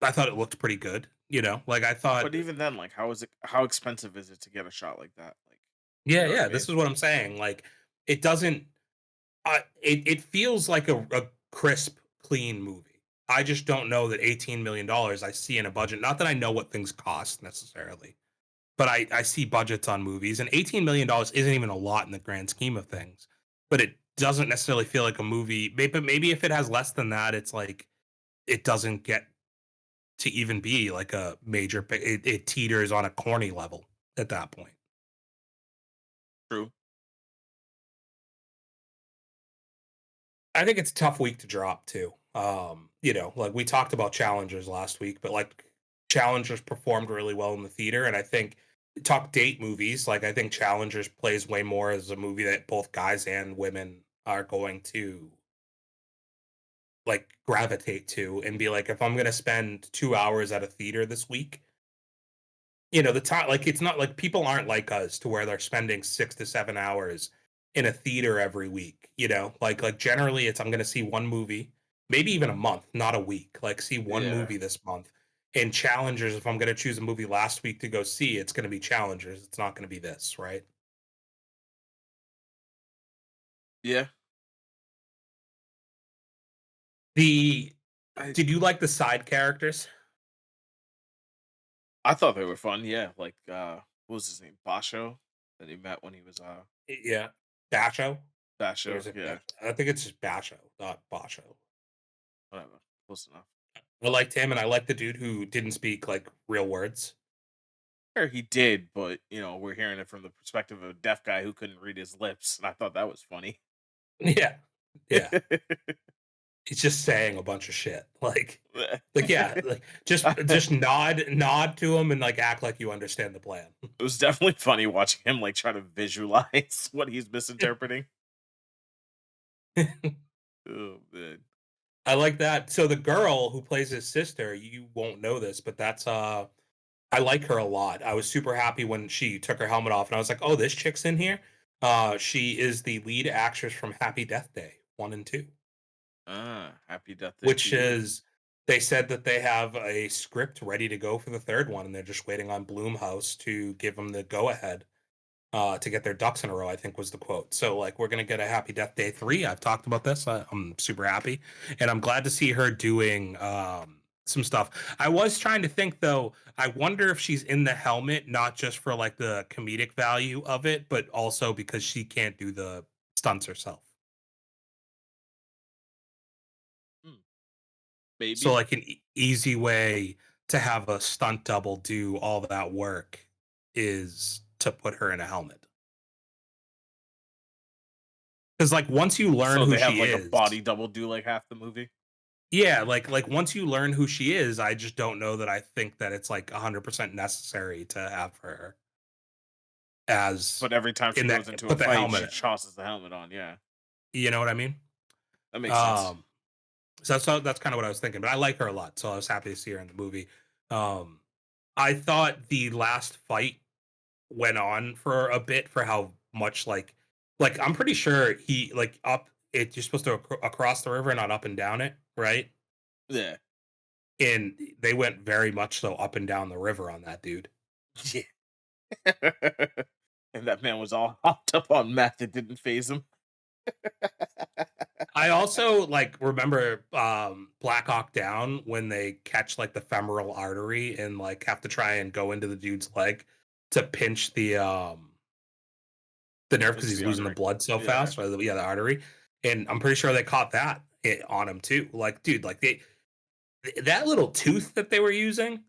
thought it looked pretty good, like I thought. But even then, like, how expensive is it to get a shot like that? Like, you Yeah, know what I yeah, mean? this is what I'm saying. Like it doesn't it feels like a crisp, clean movie. I just don't know that $18 million I see in a budget. Not that I know what things cost necessarily, but I see budgets on movies, and $18 million isn't even a lot in the grand scheme of things. But it doesn't necessarily feel like a movie. Maybe if it has less than that, it's like it doesn't get to even be like a major. It teeters on a corny level at that point. True. I think it's a tough week to drop too. Like we talked about Challengers last week, but like Challengers performed really well in the theater, and I think talk date movies. Like I think Challengers plays way more as a movie that both guys and women are going to like gravitate to and be like, if I'm gonna spend 2 hours at a theater this week, the time, like it's not like people aren't like us to where they're spending 6 to 7 hours in a theater every week. Like generally it's I'm gonna see one movie, maybe even a month, not a week. Like see one Yeah. movie this month. And Challengers, if I'm gonna choose a movie last week to go see, it's gonna be Challengers. It's not gonna be this, right? Yeah. The I Did you like the side characters? I thought they were fun. Yeah. Like, what was his name? Basho that he met when he was Yeah. Basho? Or Basho. is it Yeah. I think it's just Basho, not Basho. Whatever. Close enough. I liked him and I liked the dude who didn't speak like real words. Sure, he did, but we're hearing it from the perspective of a deaf guy who couldn't read his lips, and I thought that was funny. Yeah. Yeah. He's just saying a bunch of shit. Like yeah, like just nod to him and like act like you understand the plan. It was definitely funny watching him like try to visualize what he's misinterpreting. Oh man. I like that. So the girl who plays his sister, you won't know this, but that's I like her a lot. I was super happy when she took her helmet off and I was like, "Oh, this chick's in here." She is the lead actress from Happy Death Day 1 and 2. Happy Death Day to which you. is they said that they have a script ready to go for the third one, and they're just waiting on Bloomhouse to give them the go ahead to get their ducks in a row, I think was the quote. So, like, we're going to get a Happy Death Day 3. I've talked about this. I'm super happy. And I'm glad to see her doing some stuff. I was trying to think, though, I wonder if she's in the helmet, not just for like the comedic value of it, but also because she can't do the stunts herself. Hmm, So, maybe. like, an easy way to have a stunt double do all that work is to put her in a helmet. Because, like, once you learn So who they have she like a is, body double do like half the movie. yeah, like once you learn who she is, I just don't know that I think that it's like 100% necessary to have her as But every time she in goes that into a put the fight, she helmet. tosses the helmet on. Yeah, You know what I mean? that makes sense. Um, so that's kind of what I was thinking. But I like her a lot, so I was happy to see her in the movie. Um, I thought the last fight went on for a bit for how much like I'm pretty sure he like up it you're supposed to across the river, not up and down it, right? Yeah. And they went very much so up and down the river on that dude. Yeah. And that man was all hopped up on meth. It didn't phase him. I also like remember Black Hawk Down when they catch like the femoral artery and like have to try and go into the dude's leg to pinch the nerve because Pinch he's the losing the artery. blood so Yeah. fast. Or yeah, the artery. And I'm pretty sure they caught that on him too. Like, dude, like that little tooth that they were using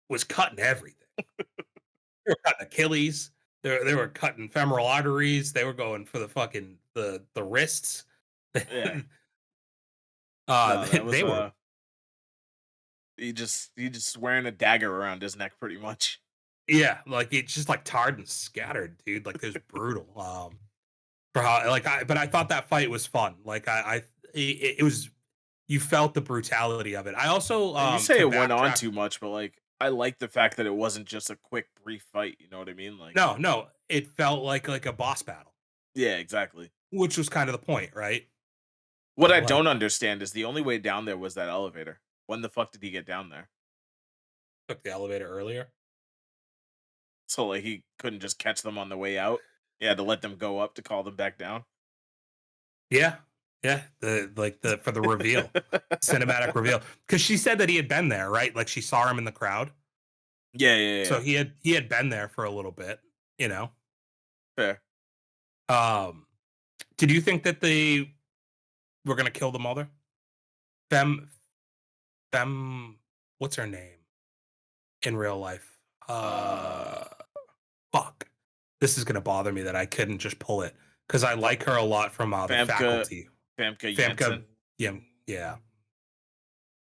was cutting everything. They were cutting Achilles. They were cutting femoral arteries. They were going for the fucking the wrists. Yeah. No, that was They were he just wearing a dagger around his neck pretty much. yeah, like it's just like tarred and scattered, dude. Like it was brutal. For how like but I thought that fight was fun. Like it was you felt the brutality of it. I also And you say to it went on backtrack. too much, but like I like the fact that it wasn't just a quick brief fight, you know what I mean? Like No, no, it felt like a boss battle, yeah, exactly. which was kind of the point, right? What I Like don't understand is the only way down there was that elevator. When the fuck did he get down there? took the elevator earlier. So like he couldn't just catch them on the way out. He had to let them go up to call them back down. Yeah, yeah. The for the reveal, cinematic reveal, because she said that he had been there, right? Like she saw him in the crowd, Yeah, yeah, so yeah. he had been there for a little bit, you know. Fair. Um, did you think that they were gonna kill the mother? Fem Fem what's her name in real life? Uh Fuck. This is gonna bother me that I couldn't just pull it because I Fa- like her a lot from the Famke faculty. Famke Famke, Janssen. yeah, yeah,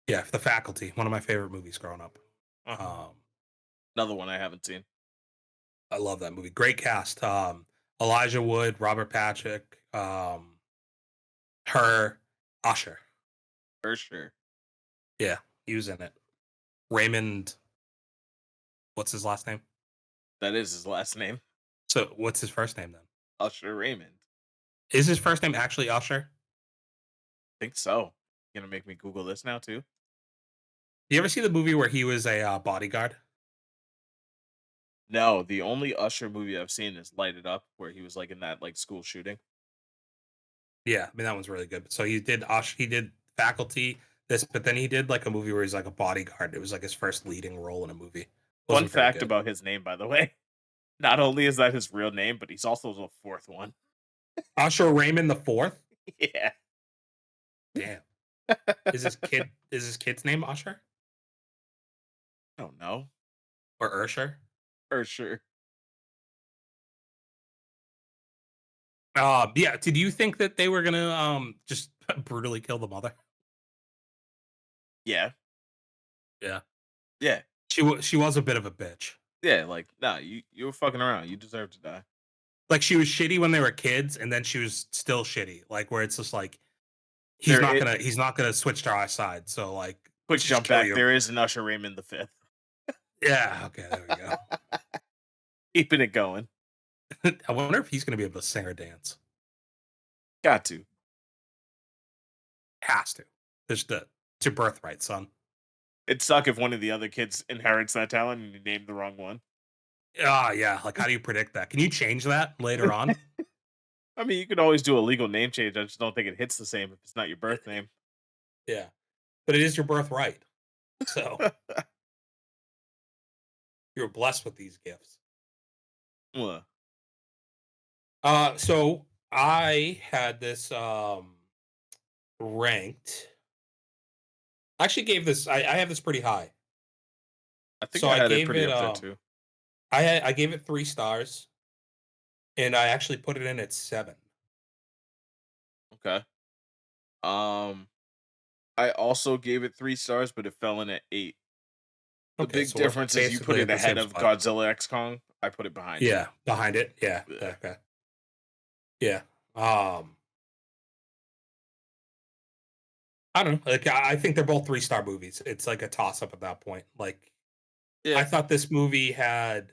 yeah. The faculty, one of my favorite movies growing up. Uh-huh. Um, Another one I haven't seen. I love that movie. Great cast. Elijah Wood, Robert Patrick, her, Usher. For sure. Yeah, he was in it. Raymond, what's his last name? That is his last name. So what's his first name then? Usher Raymond. Is his first name actually Usher? Think so. You gonna make me Google this now too? You ever see the movie where he was a bodyguard? No, the only Usher movie I've seen is Light It Up, where he was like in that like school shooting. Yeah, I mean that one's really good. So he did Usher, he did faculty this, but then he did like a movie where he's like a bodyguard. It was like his first leading role in a movie. Fun Wasn't very fact good. about his name, by the way. Not only is that his real name, but he's also the fourth one. Usher Raymond the fourth. Yeah. Damn. Is his kid's name Usher I don't know. or Ursher? For sure. Yeah. Did you think that they were gonna just brutally kill the mother? Yeah. Yeah. Yeah. She was a bit of a bitch. Yeah. Like, nah, you were fucking around. You deserve to die. Like she was shitty when they were kids, and then she was still shitty. Like where it's just like There it he's not gonna switch to our side. So like quick let's just jump kill back. you. There is an Usher Raymond the fifth. Yeah. Okay. There we go. Keeping it going. I wonder if he's gonna be able to sing or dance. Got to. Has to. There's the it's your birthright, son. It'd suck if one of the other kids inherits that talent and you name the wrong one. Ah, yeah. Like, how do you predict that? Can you change that later on? I mean, you could always do a legal name change. I just don't think it hits the same if it's not your birth name. Yeah, but it is your birthright. So you're blessed with these gifts. Well, So I had this ranked. I actually gave this. I have this pretty high. I think So I I had it gave pretty it. up there too. I gave it 3 stars, and I actually put it in at 7. Okay. Um, I also gave it 3 stars, but it fell in at 8. The Okay, big so we're difference is you put basically it at the ahead same of spot. Godzilla X Kong. I put it behind it. Yeah, behind it. Yeah. Yeah. Okay. Yeah. Um, I don't know. Like, I think they're both 3-star movies. It's like a toss up at that point. Like, Yeah. I thought this movie had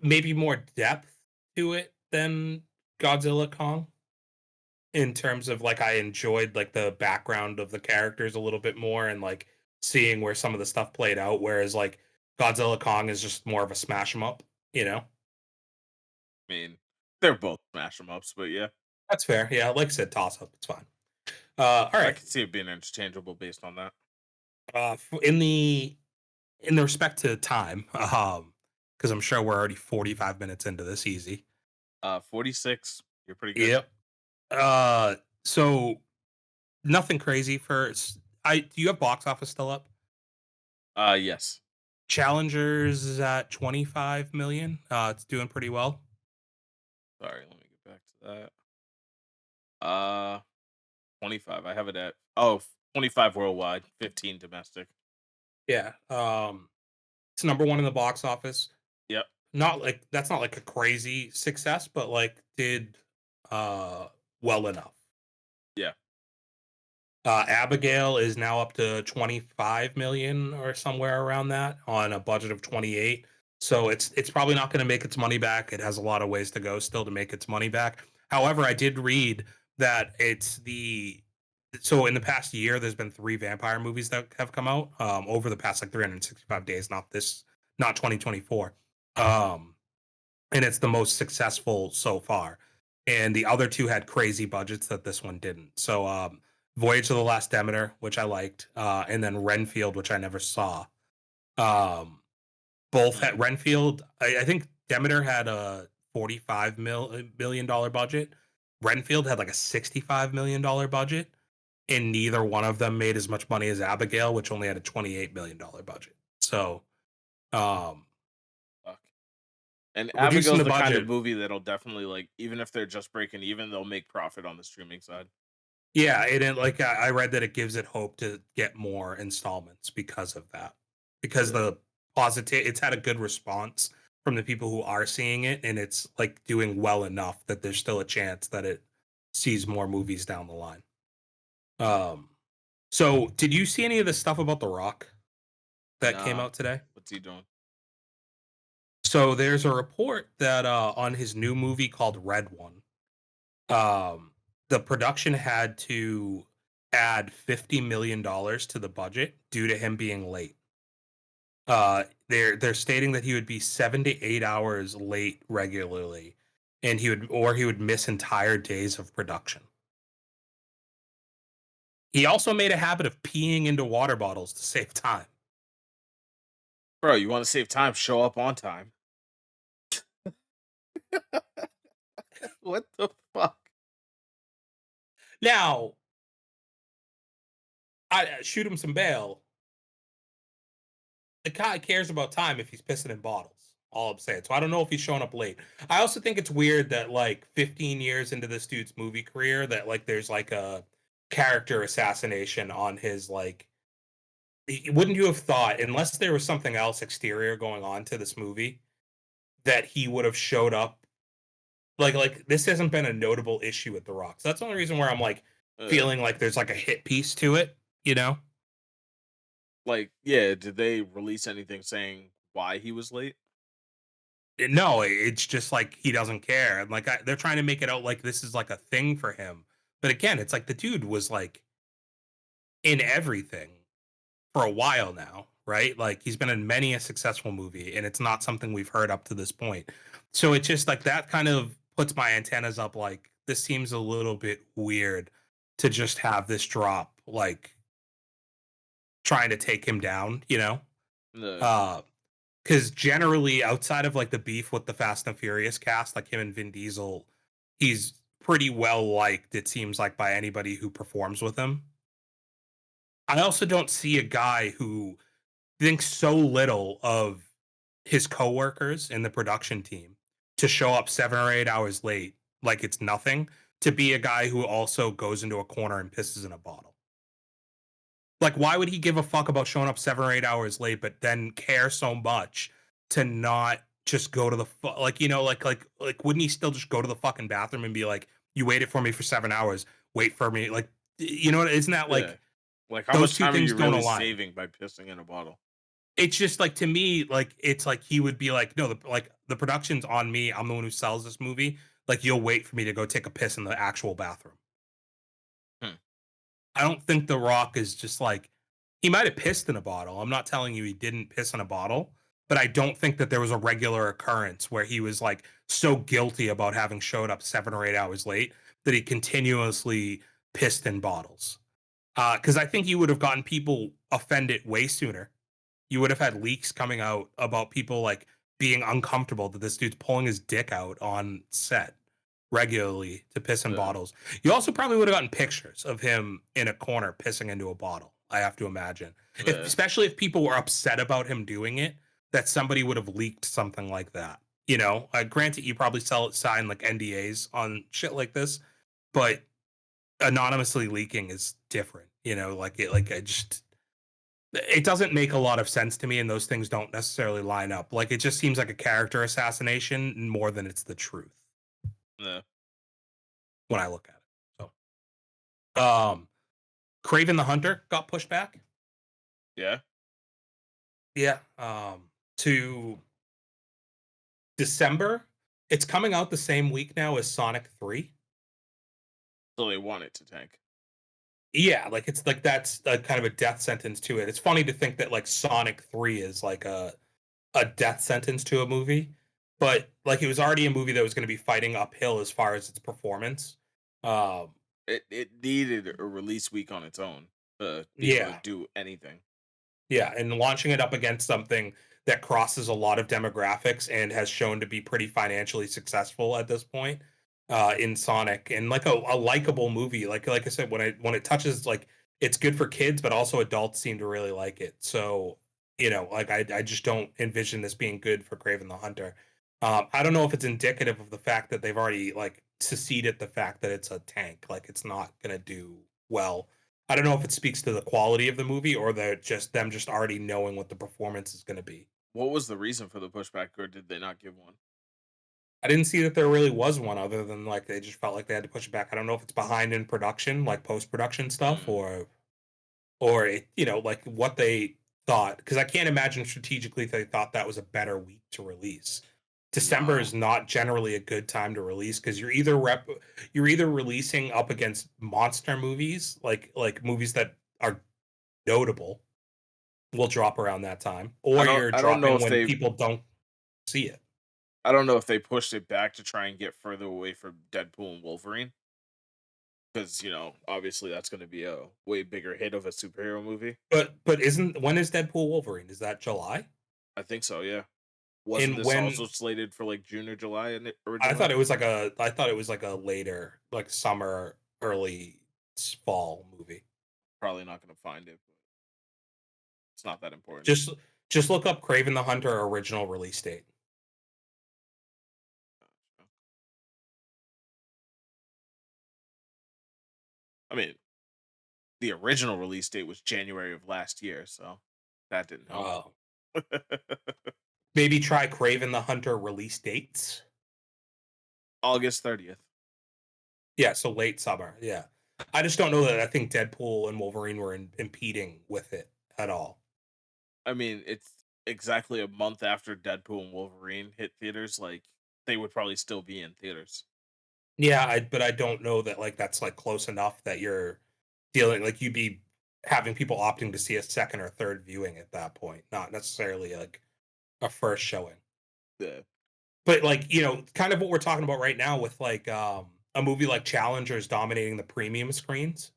maybe more depth to it than Godzilla Kong in terms of like I enjoyed like the background of the characters a little bit more and like seeing where some of the stuff played out. Whereas like Godzilla Kong is just more of a smash 'em up, you know? I mean, they're both smash 'em ups, but yeah, That's fair. Yeah, like I said, toss up. It's fine. All I right. can see it being interchangeable based on that. In the respect to time, because I'm sure we're already 45 minutes into this easy. 46. You're pretty good. Yep. So nothing crazy for I do you have box office still up? Yes. Challengers is at 25 million. It's doing pretty well. Sorry, let me get back to that. 25. I have it at 25 worldwide, 15 domestic. Yeah. It's number one in the box office. Yep. Not like that's not like a crazy success, but like did uh well enough. Yeah. Abigail is now up to 25 million or somewhere around that on a budget of 28. So it's probably not going to make its money back. It has a lot of ways to go still to make its money back. However, I did read that it's the so in the past year there's been 3 vampire movies that have come out over the past like 365 days, not 2024. Um and it's the most successful so far. And the other two had crazy budgets that this one didn't. So Voyage of the Last Demeter, which I liked, and then Renfield, which I never saw. Um, both Hmm. had Renfield. I think Demeter had a $45 million budget. Renfield had like a $65 million budget, and neither one of them made as much money as Abigail, which only had a $28 million budget. So um, Fuck. And reducing Abigail's the the kind of budget. movie that'll definitely like, even if they're just breaking even, they'll make profit on the streaming side. Yeah, and like I read that it gives it hope to get more installments because of that. Because Yeah. the positive, it's had a good response from the people who are seeing it, and it's like doing well enough that there's still a chance that it sees more movies down the line. Um, so did you see any of the stuff about The Rock that came Nah. out today? What's he doing? So there's a report that on his new movie called Red One, um, the production had to add $50 million to the budget due to him being late. They're stating that he would be 7 to 8 hours late regularly, and he would miss entire days of production. He also made a habit of peeing into water bottles to save time. Bro, you want to save time? Show up on time. What the fuck? Now, I shoot him some bail. The guy cares about time if he's pissing in bottles. All I'm saying. So I don't know if he's showing up late. I also think it's weird that like 15 years into this dude's movie career, that like there's like a character assassination on his like. Wouldn't you have thought, unless there was something else exterior going on to this movie, that he would have showed up? Like this hasn't been a notable issue with The Rock. So that's the only reason where I'm like Uh, feeling like there's like a hit piece to it. You know? like, yeah, did they release anything saying why he was late? No, it's just like he doesn't care, and like they're trying to make it out like this is like a thing for him, But again, it's like the dude was like in everything for a while now, right? Like he's been in many a successful movie, and it's not something we've heard up to this point. So it just like that kind of puts my antennas up. Like this seems a little bit weird to just have this drop, like trying to take him down, you know? Yeah. Uh, because generally outside of like the beef with the Fast and Furious cast, like him and Vin Diesel, he's pretty well liked, it seems like, by anybody who performs with him. I also don't see a guy who thinks so little of his coworkers in the production team to show up 7 or 8 hours late like it's nothing, to be a guy who also goes into a corner and pisses in a bottle. Like, why would he give a fuck about showing up 7 or 8 hours late, but then care so much to not just go to the like, you know, like wouldn't he still just go to the fucking bathroom and be like, "You waited for me for 7 hours, wait for me," like, you know, isn't that Yeah. like Like, how those much two time are things you don't really align? saving by pissing in a bottle? It's just like to me, like it's like he would be like, "No, the production's on me. I'm the one who sells this movie. Like, you'll wait for me to go take a piss in the actual bathroom." Hmm. I don't think The Rock is just like he might have pissed in a bottle. I'm not telling you he didn't piss in a bottle, but I don't think that there was a regular occurrence where he was like so guilty about having showed up 7 or 8 hours late that he continuously pissed in bottles. Because I think you would have gotten people offended way sooner. You would have had leaks coming out about people like being uncomfortable that this dude's pulling his dick out on set regularly to piss in Yeah. bottles. You also probably would have gotten pictures of him in a corner pissing into a bottle. I have to imagine, if, Yeah. especially if people were upset about him doing it, that somebody would have leaked something like that. You know, granted, you probably sign like NDAs on shit like this, but anonymously leaking is different. You know, like I just it doesn't make a lot of sense to me, and those things don't necessarily line up. Like it just seems like a character assassination more than it's the truth Yeah. when I look at it. So, Kraven the Hunter got pushed back. Yeah. Yeah, to December. It's coming out the same week now as Sonic 3. So they want it to tank. Yeah, like it's like that's a kind of a death sentence to it. It's funny to think that like Sonic 3 is like a death sentence to a movie, but like it was already a movie that was going to be fighting uphill as far as its performance. Um, It needed a release week on its own to be able to yeah, do anything. yeah, and launching it up against something that crosses a lot of demographics and has shown to be pretty financially successful at this point in Sonic, and like a likable movie. Like I said, when it touches like it's good for kids, but also adults seem to really like it. So you know, like I just don't envision this being good for Craven the Hunter. I don't know if it's indicative of the fact that they've already like seceded the fact that it's a tank, like it's not gonna do well. I don't know if it speaks to the quality of the movie or them just already knowing what the performance is going to be. What was the reason for the pushback, or did they not give one? I didn't see that there really was one other than like they just felt like they had to push it back. I don't know if it's behind in production, like post production stuff, Mm, or it, you know, like what they thought, because I can't imagine strategically they thought that was a better week to release. December no. is not generally a good time to release because you're either releasing up against monster movies, like movies that are notable will drop around that time, or you're I don't know dropping if when they people don't see it. I don't know if they pushed it back to try and get further away from Deadpool and Wolverine, because obviously that's going to be a way bigger hit of a superhero movie. But isn't when is Deadpool Wolverine? Is that July? I think so. Yeah. Wasn't And this when also slated for like June or July I originally? thought it was like I thought it was like a later, like summer, early fall movie. Probably not going to find it, but it's not that important. Just just look up Craven the Hunter original release date. I mean, the original release date was January of last year, so that didn't help. Uh, Maybe try Craven the Hunter release dates. August 30th. Yeah, so late summer. Yeah, I just don't know that I think Deadpool and Wolverine were impeding with it at all. I mean, it's exactly a month after Deadpool and Wolverine hit theaters. Like, they would probably still be in theaters. Yeah, but I don't know that like that's like close enough that you're dealing like you'd be having people opting to see a second or third viewing at that point, not necessarily like a first showing. Yeah. But like, kind of what we're talking about right now with like a movie like Challengers dominating the premium screens.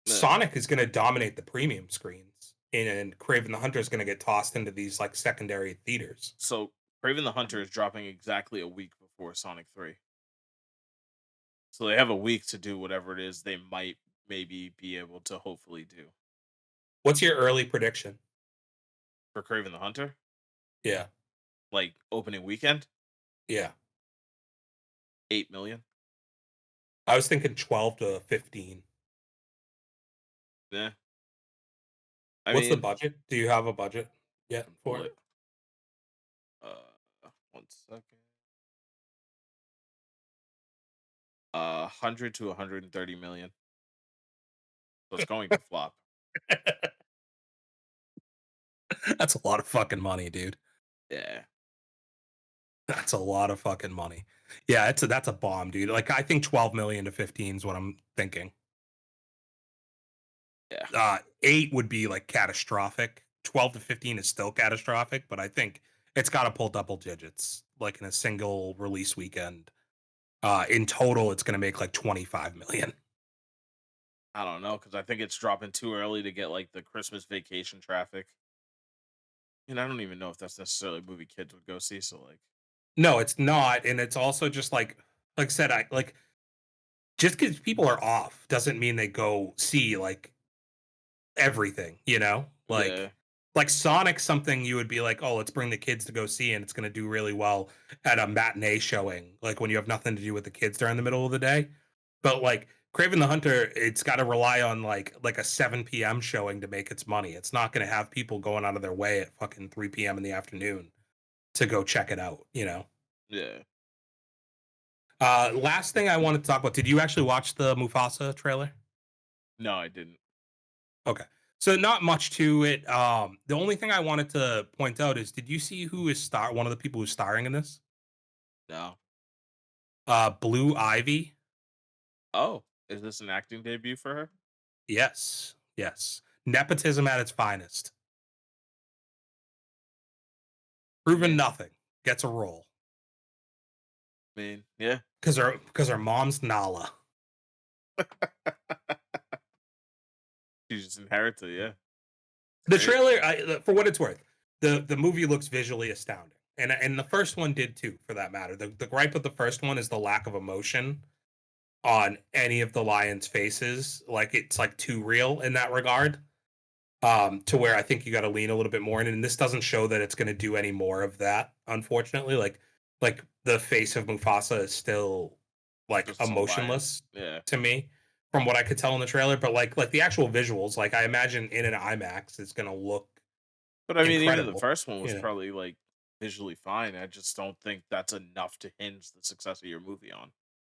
Yeah. Sonic is going to dominate the premium screens, and Kraven the Hunter is going to get tossed into these like secondary theaters. So Kraven the Hunter is dropping exactly a week before Sonic 3. So they have a week to do whatever it is they might maybe be able to hopefully do. What's your early prediction? For Kraven the Hunter, Yeah, like opening weekend, yeah. 8 million. I was thinking 12 to 15. Yeah. I What's the mean, budget? Do you have a budget yet can for pull it? it. 1 second. 100 to 130 million. So it's going to flop. That's a lot of fucking money, dude. Yeah. That's a lot of fucking money. Yeah, that's a bomb, dude. Like I think 12 million to 15 is what I'm thinking. Yeah. 8 would be like catastrophic. 12 to 15 is still catastrophic, but I think it's got to pull double digits like in a single release weekend. In total it's going to make like 25 million. I don't know because I think it's dropping too early to get like the Christmas vacation traffic. And I don't even know if that's necessarily a movie kids would go see. So like, No, it's not, and it's also just like I said, I like just because people are off doesn't mean they go see like everything, yeah, like Sonic something you would be like, "Oh, let's bring the kids to go see and it's going to do really well at a matinee showing." Like when you have nothing to do with the kids during the middle of the day. But like Craven the Hunter, it's got to rely on like a 7 p.m. showing to make its money. It's not going to have people going out of their way at fucking 3 p.m. in the afternoon to go check it out. yeah. Last thing I wanted to talk about, did you actually watch the Mufasa trailer? No, I didn't. Okay. So not much to it. The only thing I wanted to point out is, did you see who is one of the people who's starring in this? No. Blue Ivy. Oh, is this an acting debut for her? Yes, yes. Nepotism at its finest. I Proven mean, nothing. Gets a role yeah. because her mom's Nala. She just inherited, yeah. The Great. trailer, for what it's worth, the movie looks visually astounding, and the first one did too, for that matter. The gripe of the first one is the lack of emotion on any of the lions' faces. Like it's like too real in that regard. To where I think you got to lean a little bit more in, and this doesn't show that it's going to do any more of that. Unfortunately, like the face of Mufasa is still like Just a lion. emotionless Yeah. to me, from what I could tell in the trailer. But like the actual visuals, like I imagine in an IMAX, it's going to look But I mean, even the incredible. first one was You know, probably like visually fine. I just don't think that's enough to hinge the success of your movie on.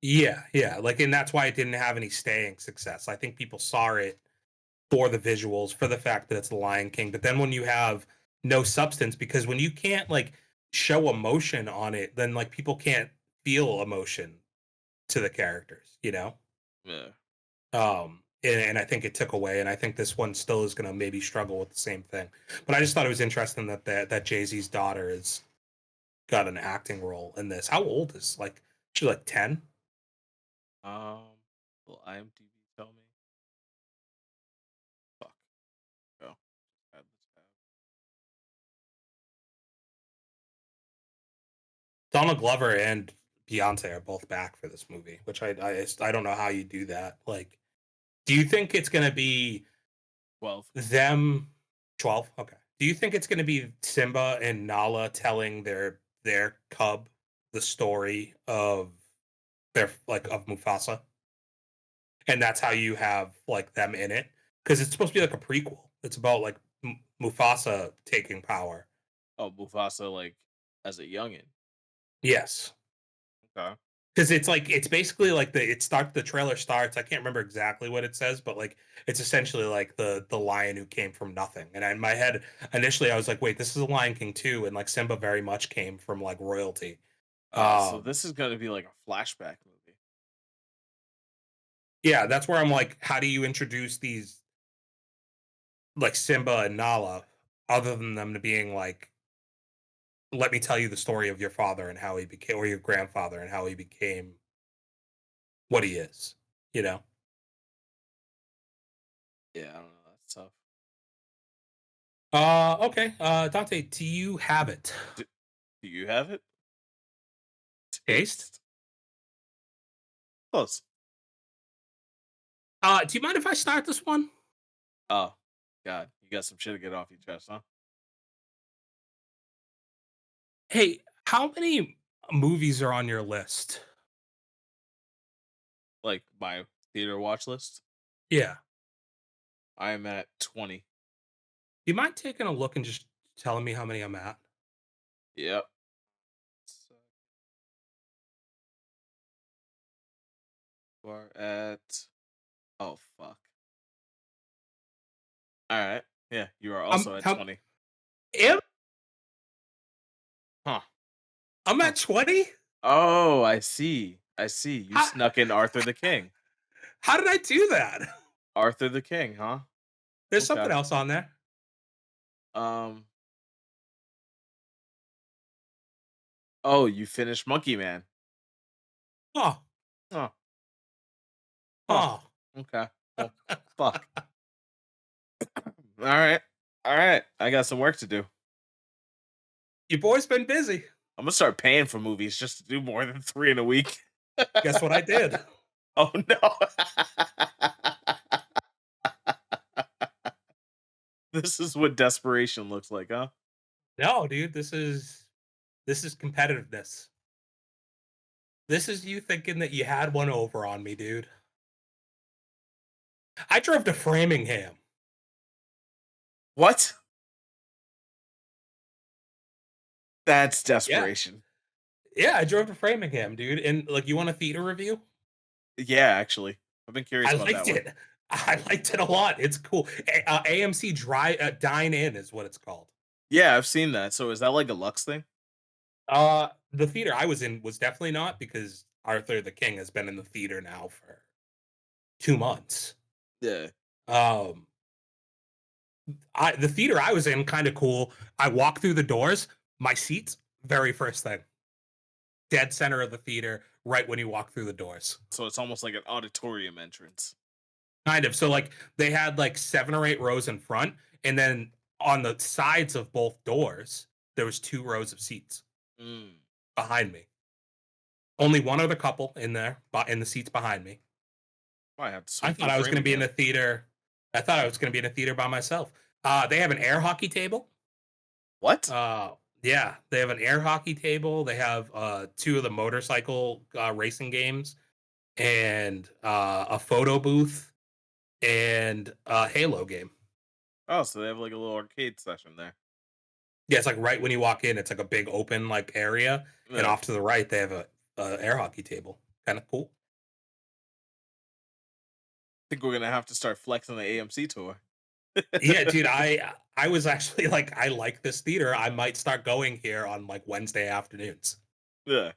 yeah, yeah. Like, and that's why it didn't have any staying success. I think people saw it for the visuals, for the fact that it's the Lion King. But then when you have no substance, because when you can't like show emotion on it, then like people can't feel emotion to the characters. Yeah. And I think it took away, and I think this one still is going to maybe struggle with the same thing. But I just thought it was interesting that Jay Z's daughter has got an acting role in this. How old is like she's like 10? Will IMDb tell me? Fuck. Go. Add this tab. Donald Glover and Beyonce are both back for this movie, which I don't know how you do that. Like, do you think it's gonna be 12. them 12? Okay. Do you think it's gonna be Simba and Nala telling their cub the story of their like of Mufasa? And that's how you have like them in it? Because it's supposed to be like a prequel. It's about like Mufasa taking power. Oh, Mufasa, like as a youngin. Yes. Okay. Because it's like it's basically like the trailer starts. I can't remember exactly what it says, but like it's essentially like the lion who came from nothing. And in my head, initially, I was like, wait, this is a Lion King too, and like Simba very much came from like royalty. So Um, this is gonna be like a flashback movie. Yeah, that's where I'm like, how do you introduce these like Simba and Nala other than them to being like, let me tell you the story of your father and how he became, or your grandfather and how he became what he is, you know? Yeah, I don't know. That's tough. Okay. Dante, do you have it? Do, do you have it? Taste? Taste. Close. Do you mind if I start this one? Oh, God. You got some shit to get off your chest, huh? Hey, how many movies are on your list? Like my theater watch list. Yeah. I am at 20. Do you mind taking a look and just telling me how many I'm at? Yep. So we're at. Oh, fuck. All right. Yeah, you are also at How 20. am Huh. I'm Huh. at 20? Oh, I see. I see. You How, snuck in Arthur the King. how did I do that? Arthur the King, huh? There's Okay. something else on there. Um. Oh, you finished Monkey Man. Oh, Huh. Huh. oh. Okay. Well, fuck. All right. All right. I got some work to do. Your boy's been busy. I'm gonna start paying for movies just to do more than three in a week. Guess what I did? Oh no. This is what desperation looks like, huh? No, dude, this is competitiveness. This is you thinking that you had one over on me, dude. I drove to Framingham. What? That's Yeah. desperation. Yeah, I drove to Framingham, dude. And like, you want a theater review? Yeah, actually. I've been curious I about that liked one. it. I liked it a lot. It's cool. AMC Dine In is what it's called. Yeah, I've seen that. So is that like a Lux thing? The theater I was in was definitely not because Arthur the King has been in the theater now for 2 months. Yeah. Um, the theater I was in kind of cool. I walk through the doors, my seats, very first thing, dead center of the theater, right when you walk through the doors. So it's almost like an auditorium entrance. Kind of. So like they had like 7 or 8 rows in front, and then on the sides of both doors, there was 2 rows of seats Mm. behind me. Only one other couple in there, but in the seats behind me. Might have to I swing thought through I was going to be in Framingham. a theater. I thought I was going to be in a theater by myself. They have an air hockey table. What? Yeah, they have an air hockey table. They have two of the motorcycle racing games and a photo booth and a Halo game. Oh, so they have like a little arcade session there. Yeah, it's like right when you walk in, it's like a big open like area, and Yeah. off to the right they have a air hockey table. Kind of cool. Think we're gonna have to start flexing the AMC tour. Yeah, dude, I was actually like, I like this theater. I might start going here on like Wednesday afternoons. Yeah.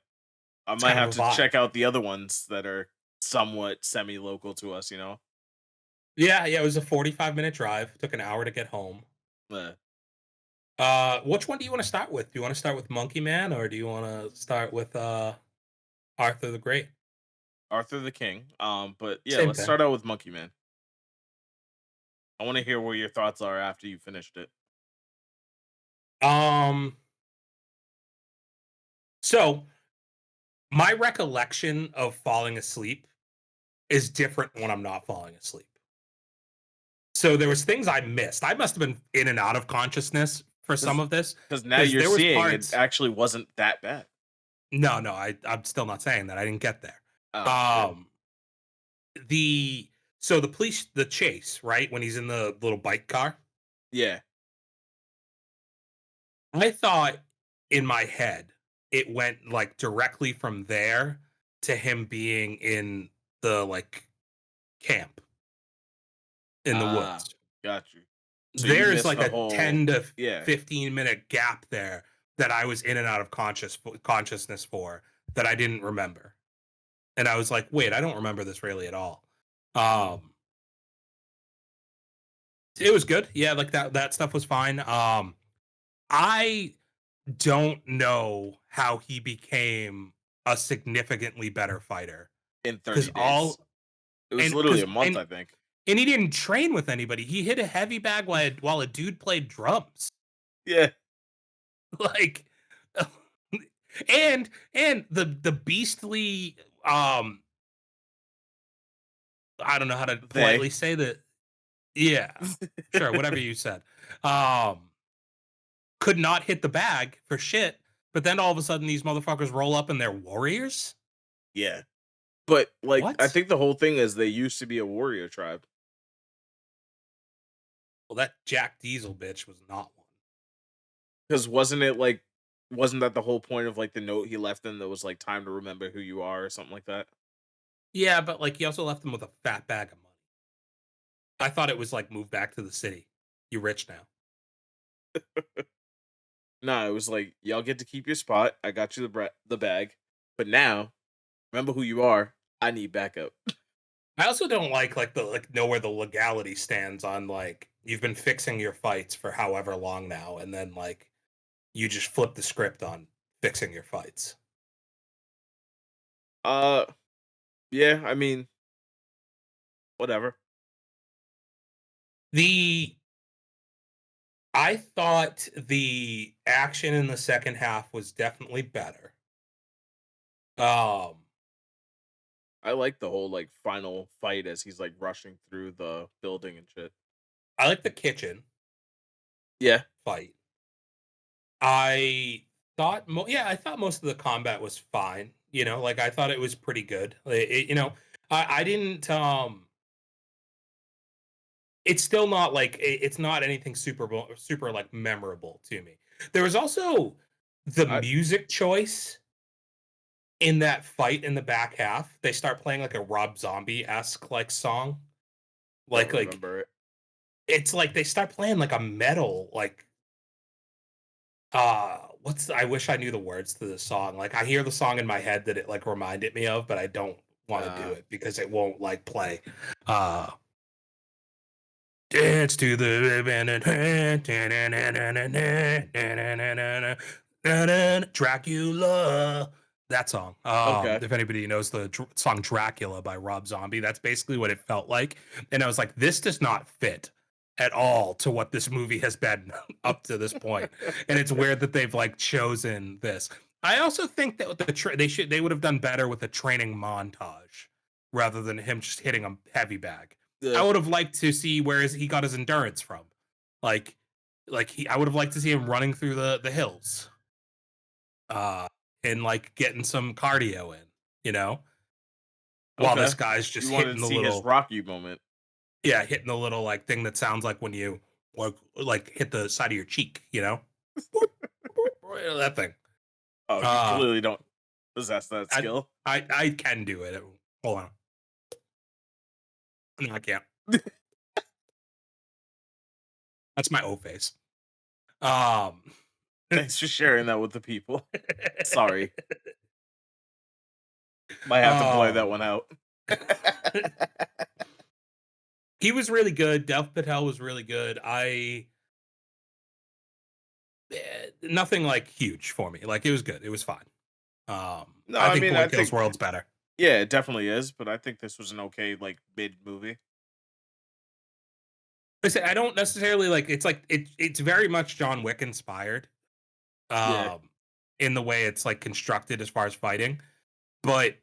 I It's might kind of have a to vibe. check out the other ones that are somewhat semi local to us, you know? Yeah, yeah, it was a 45-minute drive. Took an hour to get home. Yeah. Which one do you want to start with? Do you want to start with Monkey Man or do you want to start with Arthur the Great? Arthur the King. But yeah, Same let's thing. start out with Monkey Man. I want to hear where your thoughts are after you finished it. Um, so my recollection of falling asleep is different when I'm not falling asleep. So there was things I missed. I must have been in and out of consciousness for some of this Because now because you're there was seeing it parts. actually wasn't that bad. No, no, I'm still not saying that. I didn't get there. Oh, shit. Um, the so the police, the chase, right when he's in the little bike car. Yeah. I thought in my head it went like directly from there to him being in the like camp in the Ah, woods. got you. So you There's missed like the a whole. 10 to Yeah. 15-minute gap there that I was in and out of consciousness for that I didn't remember. And I was like, "Wait, I don't remember this really at all." Um, it was good. Yeah, like that stuff was fine. I don't know how he became a significantly better fighter in because 30 days. all It was and literally because a month, I think. and he didn't train with anybody. He hit a heavy bag while a dude played drums. Yeah. Like, and the beastly I don't know how to They. politely say that. Yeah, sure, whatever you said. Um, could not hit the bag for shit. But then all of a sudden, these motherfuckers roll up and they're warriors. Yeah. But, like, I What? think the whole thing is they used to be a warrior tribe. Well, that Jack Diesel bitch was not one. Because wasn't it, like wasn't that the whole point of, like, the note he left them that was, like, "Time to remember who you are," or something like that? Yeah, but like he also left them with a fat bag of money. I thought it was like move back to the city. You rich now. Nah, it was like, "Y'all get to keep your spot. I got you the bag. But now, remember who you are. I need backup." I also don't like the like know where the legality stands on like you've been fixing your fights for however long now, and then like you just flip the script on fixing your fights. Uh, yeah, I mean, whatever. The I thought the action in the second half was definitely better. Um, I like the whole, like, final fight as he's, like, rushing through the building and shit. I like the kitchen Yeah. fight. Yeah, I thought most of the combat was fine. You know, like I thought it was pretty good. I didn't. It's still not like it's not anything super like memorable to me. There was also the I music choice in that fight in the back half. They start playing like a Rob Zombie esque like song. don't Like remember it. it's like they start playing like a metal like I wish I knew the words to the song. Like I hear the song in my head that it like reminded me of, but I don't want to do Uh, it because it won't like play. Uh Dance to the Dracula. That song. okay. If anybody knows the song Dracula by Rob Zombie, that's basically what it felt like. And I was like, this does not fit at all to what this movie has been up to this point. And it's weird that they've like chosen this. I also think that they would have done better with a training montage rather than him just hitting a heavy bag. I Yeah. would have liked to see where he got his endurance from. Like I would have liked to see him running through the hills. Uh and like getting some cardio in, you know, while this Okay. guy's just You wanted to hitting the see his little Rocky moment. hitting the little like thing that sounds like when you like hit the side of your cheek, you know? That thing. Oh, you Uh clearly don't possess that I skill. I can do it. Hold on. No, I can't. That's my O face. Um Thanks for sharing that with the people. Sorry. Might have to blur that um one out. he was really good. Dev Patel was really good. Nothing like huge for me. Like it was good. It was fine. No, I I think mean, Boy I Kills think World's better. yeah, it definitely is, but I think this was an okay, like, mid movie. I say I don't necessarily like it's very much John Wick inspired. Yeah. Um, in the way it's like constructed as far as fighting, but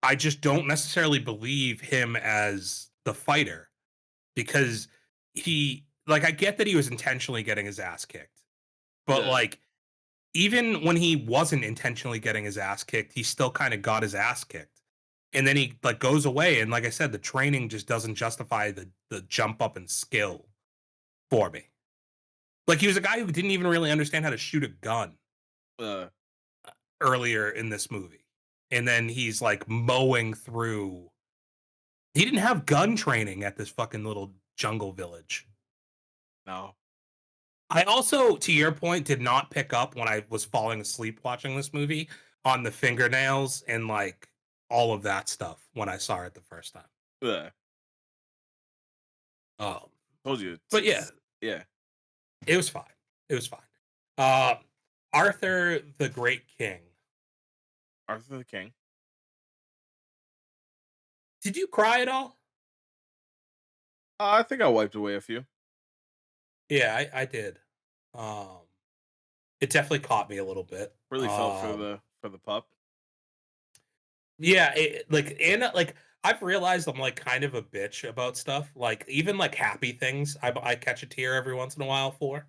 I just don't necessarily believe him as the fighter because he like I get that he was intentionally getting his ass kicked, but Yeah. like even when he wasn't intentionally getting his ass kicked, he still kind of got his ass kicked. And then he like goes away and like I said the training just doesn't justify the jump up in skill for me. Like he was a guy who didn't even really understand how to shoot a gun Uh, earlier in this movie. And then he's like mowing through. He didn't have gun training at this fucking little jungle village. no. I also, to your point, did not pick up when I was falling asleep watching this movie on the fingernails and like all of that stuff when I saw it the first time. Yeah. Um, Told you. but yeah, Yeah. it was fine. It was fine. Uh, Arthur the Great King. Arthur the King. Did you cry at all? I think I wiped away a few. Yeah, I did. Um, it definitely caught me a little bit. Really felt for the pup. Yeah, like and like I've realized I'm like kind of a bitch about stuff. Like even like happy things, I catch a tear every once in a while for.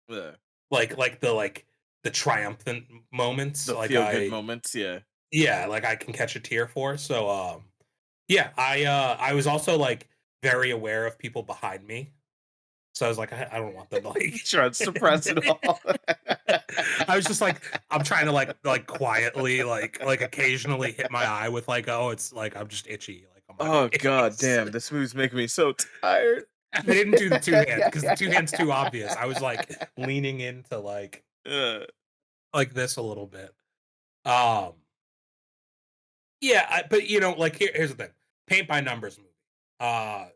Yeah. Like the triumphant moments. The Like feel good moments. Yeah. yeah, like I can catch a tear for. So yeah, I was also like very aware of people behind me. So I was like, I don't want them to like Trying to suppress it all. I was just like, I'm trying to like quietly like occasionally hit my eye with like, oh, it's like I'm just itchy like on my Oh god face. damn, this movie's making me so tired. I didn't do the two hands because the two hands too obvious. I was like leaning into Uh, like this a little bit. Um, yeah, but like here's the thing: Paint by Numbers movie. Uh,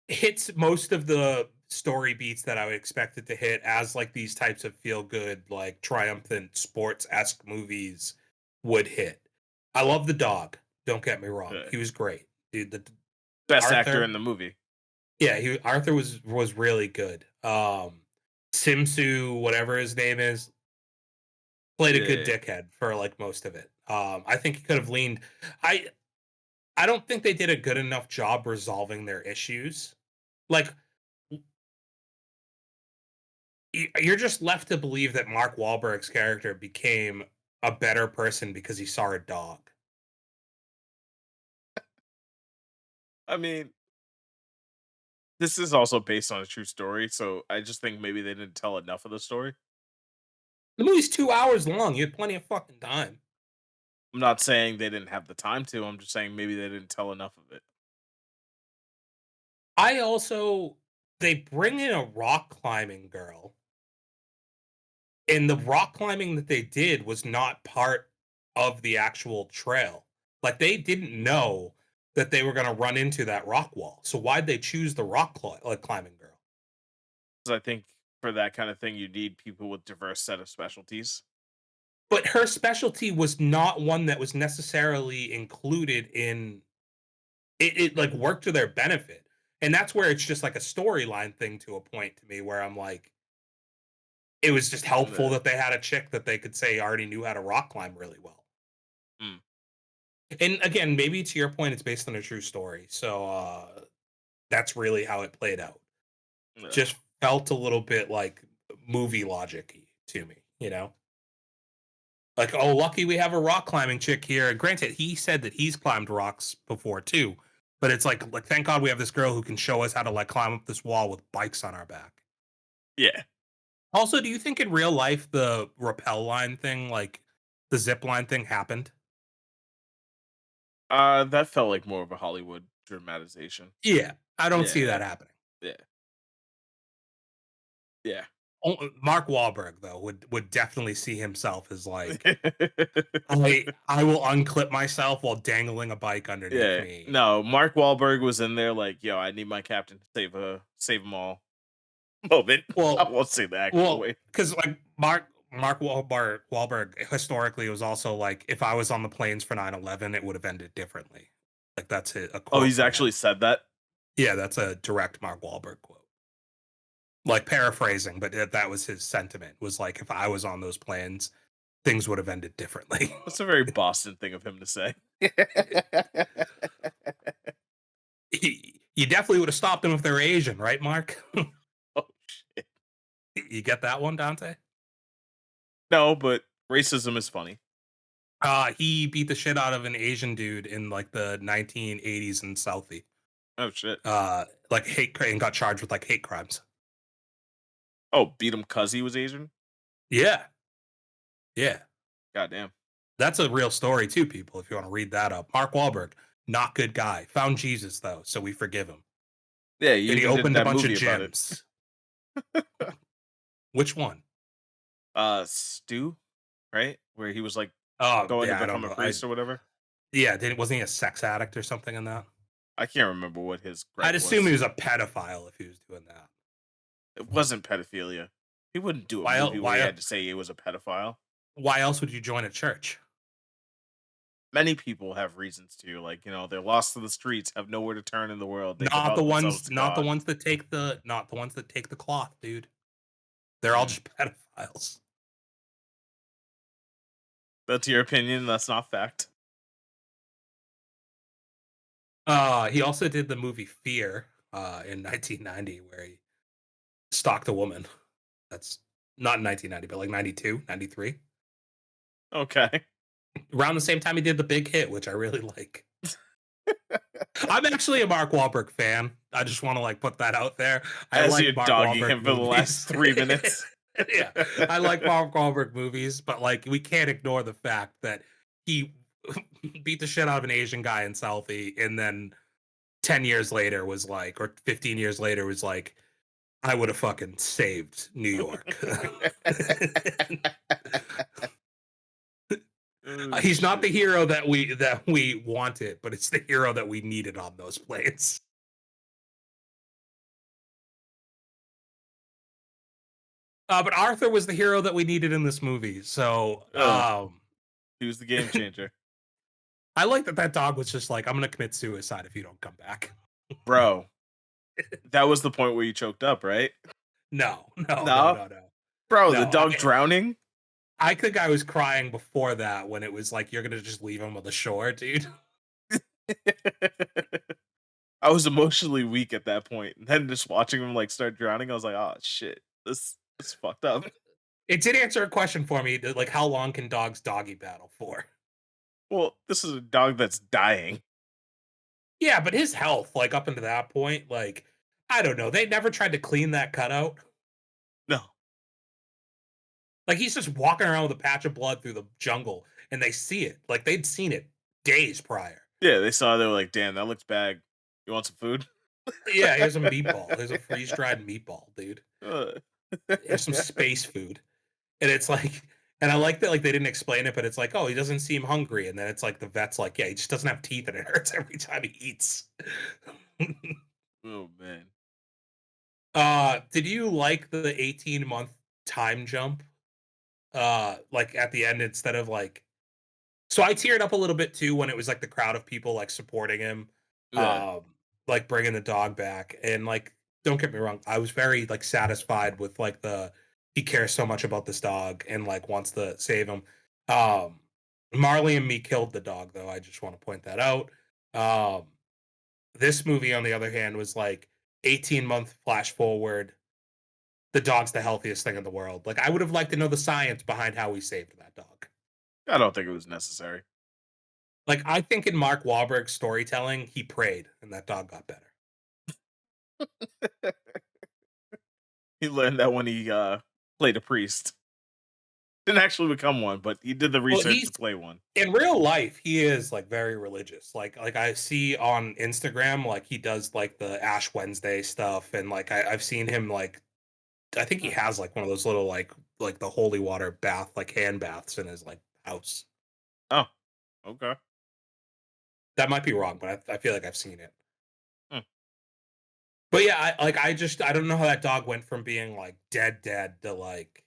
hits most of the story beats that I would expect it to hit as like these types of feel good, like triumphant sports esque movies would hit. I love the dog. Don't get me wrong; yeah. he was great. Dude, Best actor Arthur, in the movie. yeah, Arthur was really good. Simsu, whatever his name is, played a good Yeah. dickhead for like most of it. I think he could have leaned. I I don't think they did a good enough job resolving their issues. Like you're just left to believe that Mark Wahlberg's character became a better person because he saw a dog. I mean, this is also based on a true story, so I just think maybe they didn't tell enough of the story. The movie's 2 hours long. You had plenty of fucking time. I'm not saying they didn't have the time to, I'm just saying maybe they didn't tell enough of it. I also they bring in a rock climbing girl, and the rock climbing that they did was not part of the actual trail. Like they didn't know that they were going to run into that rock wall. So why'd they choose the like climbing girl? 'Cause I think for that kind of thing, you need people with diverse set of specialties. But her specialty was not one that was necessarily included in it like worked to their benefit. And that's where it's just like a storyline thing to a point to me where I'm like, it was just helpful Yeah. that they had a chick that they could say already knew how to rock climb really well. Mm, And again, maybe to your point, it's based on a true story. So that's really how it played out. yeah. Just felt a little bit like movie logic to me, you know? Like, oh, lucky we have a rock climbing chick here. And granted, he said that he's climbed rocks before too. But it's like thank God we have this girl who can show us how to like climb up this wall with bikes on our back. Yeah. Also, do you think in real life the rappel line thing, like the zip line thing happened? That felt like more of a Hollywood dramatization. Yeah. I don't see Yeah. that happening. Yeah. Yeah. Mark Wahlberg though would definitely see himself as like I will unclip myself while dangling a bike underneath Yeah. me. No, Mark Wahlberg was in there like, "Yo, I need my captain to save them all." Moment. I Well, won't say the actual well, way. because like Mark Wahlberg historically was also like, if I was on the planes for 9/11, it would have ended differently. Like that's a Oh, quote he's from him. actually said that? Yeah, that's a direct Mark Wahlberg quote. Like paraphrasing, but that was his sentiment. Was like, if I was on those planes, things would have ended differently. That's a very Boston thing of him to say. You definitely would have stopped them if they were Asian, right, Mark? Oh, shit. You get that one, Dante? No, but racism is funny. He beat the shit out of an Asian dude in like the 1980s in Southie. Oh, shit. Like and got charged with like hate crimes. Oh, beat him 'cause he was Asian? Yeah, yeah, Goddamn. that's a real story too, people. If you want to read that up, Mark Wahlberg, not good guy. Found Jesus though, so we forgive him. Yeah, you And he even did opened a that bunch of movie about it. gyms. Which one? Stu, right? Where he was, like, Oh going to yeah, I don't become a know. priest or whatever? Wasn't he a sex addict or something in that? I can't remember what his I'd gripe assume he was. was a pedophile if he was doing that. It wasn't pedophilia. He wouldn't do a Why? movie where he Why? had to say he was a pedophile. Why else would you join a church? Many people have reasons to, like, they're lost in the streets, have nowhere to turn in the world. They Not the devote ones, themselves to not the God. ones that take the, not the ones that take the cloth, dude. They're all Mm. just pedophiles. That's your opinion. That's not fact. He also did the movie Fear, in 1990, where he stalked a woman. That's not in 1990, but like 92, 93. Okay. Around the same time he did the Big Hit, which I really like. I'm actually a Mark Wahlberg fan. I just want to like put that out there. I As you're like Mark dogging Wahlberg him for the last movies. 3 minutes. Yeah, I like Mark Wahlberg movies, but like we can't ignore the fact that he beat the shit out of an Asian guy in Southie, and then 10 years later was like, or 15 years later was like, I would have fucking saved New York. Oh He's not the shit. hero that we wanted, but it's the hero that we needed on those planes. But Arthur was the hero that we needed in this movie. So Ugh, he was the game changer. I like that that dog was just like, I'm gonna commit suicide if you don't come back. Bro, that was the point where you choked up, right? No, no, no, No? no, no, Bro, the no. dog drowning? I think I was crying before that when it was like, you're gonna just leave him on the shore, dude. I was emotionally weak at that point. And then just watching him like start drowning, I was like, oh shit. This fucked up. It did answer a question for me, like how long can dogs doggy battle for? Well, this is a dog that's dying. Yeah, but his health, like up until that point, like I don't know. They never tried to clean that cutout. No. Like he's just walking around with a patch of blood through the jungle, and they see it. Like they'd seen it days prior. Yeah, they saw, they were like, damn, that looks bad. You want some food? Yeah, here's a meatball. Here's a freeze dried meatball, dude. Uh. Here's some space food, and it's like, and I like that. Like they didn't explain it, but it's like, oh, he doesn't seem hungry, and then it's like the vet's like, yeah, he just doesn't have teeth, and it hurts every time he eats. Oh man. Did you like the 18-month time jump? Like at the end, instead of like, so I teared up a little bit too when it was like the crowd of people like supporting him, Yeah. um, like bringing the dog back, and like, don't get me wrong, I was very like satisfied with like the he cares so much about this dog and like wants to save him. Um, Marley and me killed the dog though. I just want to point that out. Um, this movie, on the other hand, was like 18-month flash forward. The dog's the healthiest thing in the world. Like I would have liked to know the science behind how he saved that dog. I don't think it was necessary. Like I think in Mark Wahlberg's storytelling, he prayed and that dog got better. He learned that when he played a priest. Didn't actually become one, but he did the Well, research he's to play one. in real life, he is like very religious. Like I see on Instagram, like he does like the Ash Wednesday stuff, and like I've seen him like I think he has like one of those little like the holy water bath like hand baths in his like house. Oh, okay. That might be wrong, but I feel like I've seen it. Hmm. But yeah, I don't know how that dog went from being like dead to like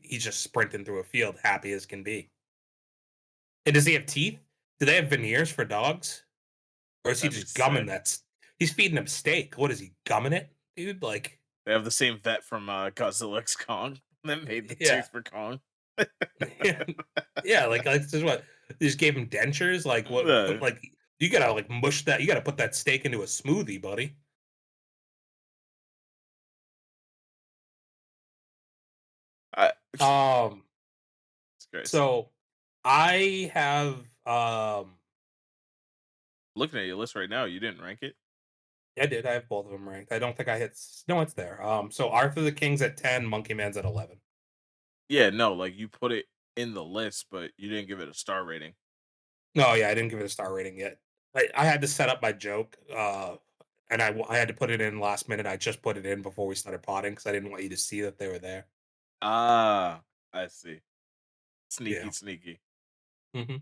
he's just sprinting through a field happy as can be. And does he have teeth? Do they have veneers for dogs? Or is he That'd be just gumming sick. that? He's feeding him steak. What is he gumming it, dude? Like, They have the same vet from Godzilla X Kong that made the yeah, tooth for Kong. yeah, yeah. Like this is what they just gave him dentures. Like what? Yeah. Like you gotta like mush that. You gotta put that steak into a smoothie, buddy. I, Um. it's crazy. So I have Looking at your list right now, you didn't rank it. I did. I have both of them ranked. I don't think I hit. No, it's there. So Arthur the King's at 10. Monkey Man's at 11. Yeah, no, like you put it in the list, but you didn't give it a star rating. No, yeah, I didn't give it a star rating yet. I had to set up my joke, and I had to put it in last minute. I just put it in before we started potting because I didn't want you to see that they were there. Ah, I see. Yeah. Sneaky, sneaky. Hmm.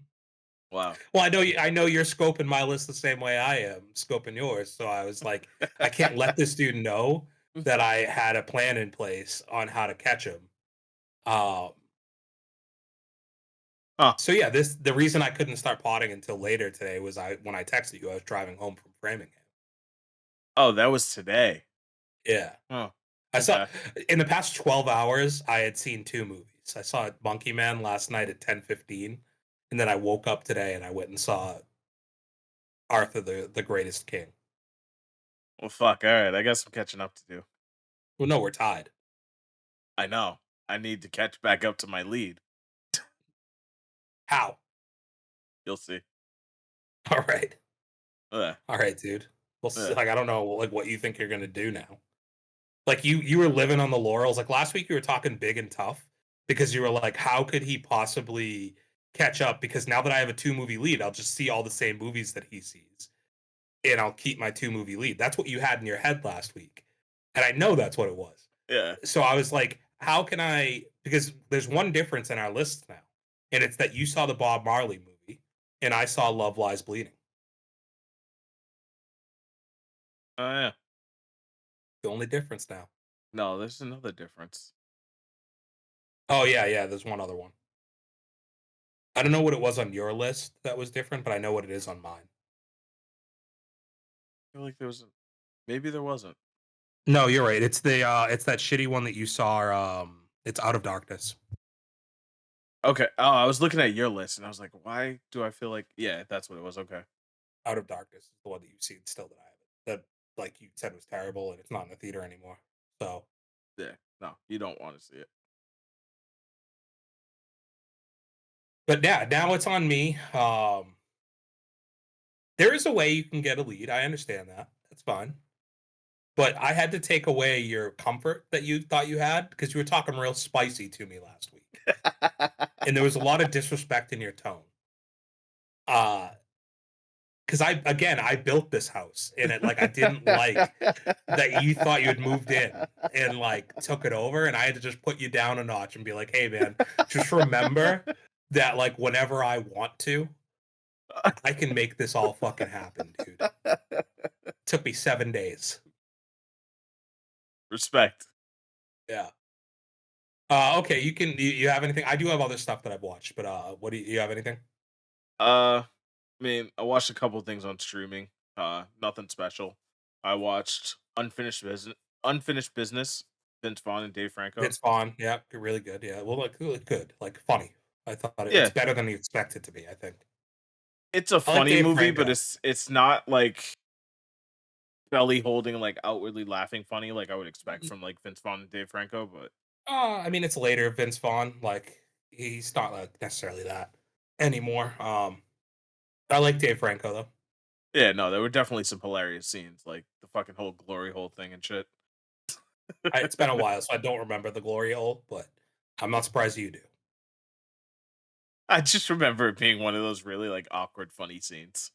Wow. Well, I know you're scoping my list the same way I am scoping yours, so I was like, I can't let this dude know that I had a plan in place on how to catch him. Um, Huh. so yeah, the reason I couldn't start potting until later today was I when I texted you, I was driving home from Framingham. Oh, that was today. Yeah. Huh. I saw Okay. in the past 12 hours, I had seen 2 movies. I saw Monkey Man last night at 10:15, and then I woke up today and I went and saw Arthur the Greatest King. Well, fuck. All right. I got some catching up to do. Well, no, we're tied. I know. I need to catch back up to my lead. How? You'll see. All right. Yeah. All right, dude. Well, Yeah. like I don't know like what you think you're going to do now. Like you were living on the laurels. Like last week you were talking big and tough because you were like how could he possibly catch up because now that I have a 2 movie lead, I'll just see all the same movies that he sees and I'll keep my 2 movie lead. That's what you had in your head last week. And I know that's what it was. Yeah. So I was like, how can I? Because there's one difference in our list now, and it's that you saw the Bob Marley movie, and I saw Love Lies Bleeding. Oh yeah. The only difference now. No, there's another difference. Oh yeah, yeah. There's one other one. I don't know what it was on your list that was different, but I know what it is on mine. I feel like there was. Maybe there wasn't. No, you're right. It's that shitty one that you saw. It's Out of Darkness. Okay. Oh, I was looking at your list and I was like, why do I feel like? Yeah, that's what it was. Okay. Out of Darkness is the one that you've seen still that I haven't. That like you said was terrible, and it's not in the theater anymore. So, Yeah. No, you don't want to see it. but yeah, now it's on me. There is a way you can get a lead. I understand that. That's fine. But I had to take away your comfort that you thought you had because you were talking real spicy to me last week. And there was a lot of disrespect in your tone. Because I built this house and it like I didn't like that you thought you had moved in and like took it over and I had to just put you down a notch and be like, hey man, just remember that like whenever I want to, I can make this all fucking happen, dude. Took me 7 days. Respect. Yeah. Okay, you have anything? I do have other stuff that I've watched, but what do you have anything? I mean, I watched a couple things on streaming. Nothing special. I watched Unfinished Business, Vince Vaughn and Dave Franco. Vince Vaughn, yeah, really good. Yeah, well, like really good, like funny. I thought it's Yeah, better than you expected to be. I think it's a I like funny Dave movie, but Franco. it's not like belly holding, like outwardly laughing funny, like I would expect from like Vince Vaughn and Dave Franco. But I mean, it's later Vince Vaughn. Like he's not like necessarily that anymore. I like Dave Franco though. yeah, no, there were definitely some hilarious scenes, like the fucking whole glory hole thing and shit. It's been a while, so I don't remember the glory hole, but I'm not surprised you do. I just remember it being one of those really like awkward, funny scenes.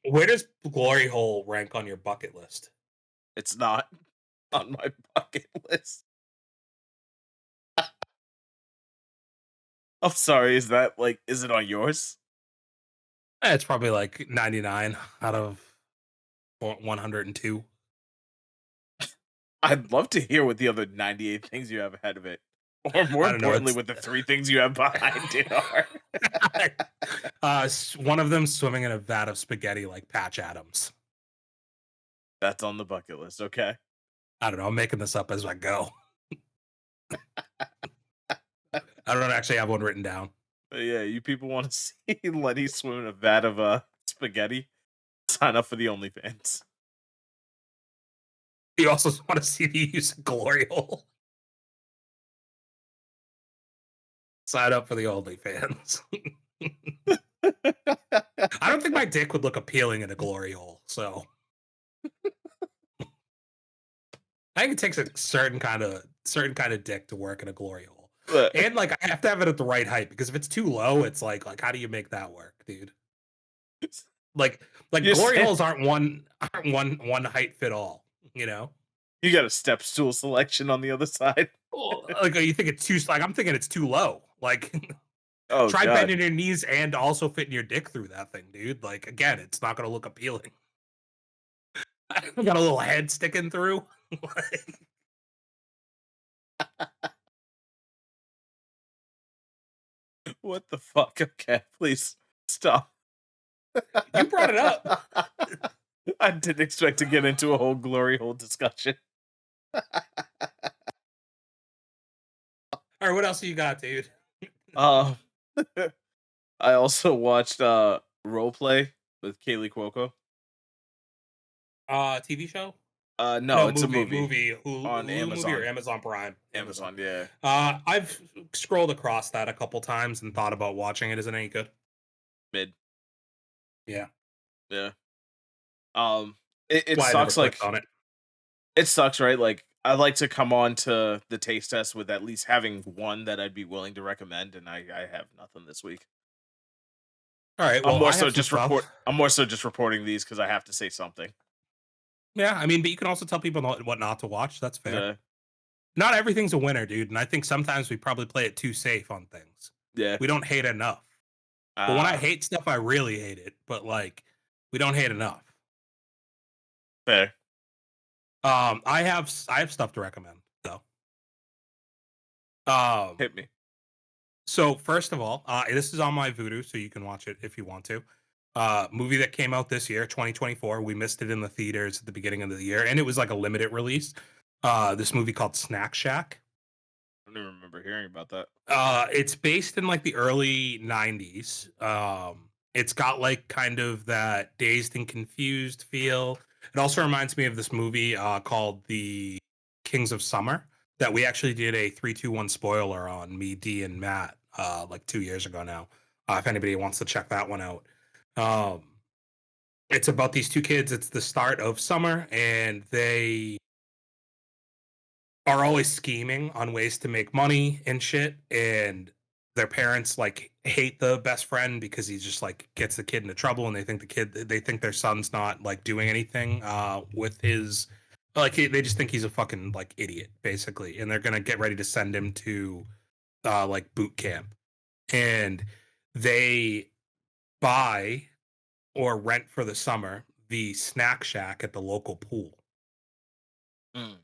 Where does glory hole rank on your bucket list? It's not on my bucket list. I'm sorry, is that like is it on yours? It's probably like 99 out of 102. I'd love to hear what the other 98 things you have ahead of it. Or more I don't know. importantly, It's what the 3 things you have behind it are. one of them swimming in a vat of spaghetti like Patch Adams. That's on the bucket list, okay? I don't know. I'm making this up as I go. I don't actually have one written down. But yeah, you people wanna see Lenny swim in a vat of, spaghetti? Sign up for the OnlyFans. You also want to see the use of glory hole. Sign up for the OnlyFans. I don't think my dick would look appealing in a glory hole. So I think it takes a certain kind of dick to work in a glory hole. But And like I have to have it at the right height because if it's too low, it's like how do you make that work, dude? Like like you're glory saying holes aren't one height fit all, you know? you got a step stool selection on the other side. Well, like you think it's too like I'm thinking it's too low. Like Oh Try god. bending your knees and also fitting your dick through that thing, dude. Like again, it's not gonna look appealing. Got a little head sticking through. Like, What the fuck? Okay, please stop. you brought it up. I didn't expect to get into a whole glory hole discussion. All right, what else you got, dude? Um, I also watched Role Play with Kaylee Cuoco. TV show? No, No, it's a movie, movie movie, on Hulu movie or Amazon. Amazon Prime? Amazon. Amazon, yeah. I've scrolled across that a couple times and thought about watching it. Is it any good? Mid. Yeah. Yeah. Um, it Why I never sucks. clicked Like on it. it sucks, right? Like I like to come on to the taste test with at least having one that I'd be willing to recommend, and I have nothing this week. All right. I'm Well, more I so have some just report. stuff. I'm more so just reporting these because I have to say something. Yeah, I mean, but you can also tell people what not to watch. That's fair. Yeah, Not everything's a winner, dude. And I think sometimes we probably play it too safe on things. yeah. We don't hate enough. But when I Uh hate stuff, I really hate it. But like, we don't hate enough. Fair. I have stuff to recommend though. Um, Hit me. so first of all, this is on my Vudu, so you can watch it if you want to. Movie that came out this year, 2024. We missed it in the theaters at the beginning of the year, and it was like a limited release. This movie called Snack Shack. I don't even remember hearing about that. It's based in like the early 90s. It's got like kind of that dazed and confused feel. It also reminds me of this movie called The Kings of Summer that we actually did a 3-2-1 spoiler on, me, D, and Matt, like 2 years ago now. If anybody wants to check that one out. Um, it's about these two kids. It's the start of summer, and they are always scheming on ways to make money and shit. And their parents like hate the best friend because he just like gets the kid into trouble, and they think their son's not like doing anything with his like they just think he's a fucking like idiot basically, and they're gonna get ready to send him to like boot camp. And they buy or rent for the summer the snack shack at the local pool Mm.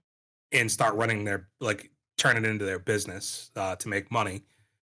and start running their like turn it into their business to make money.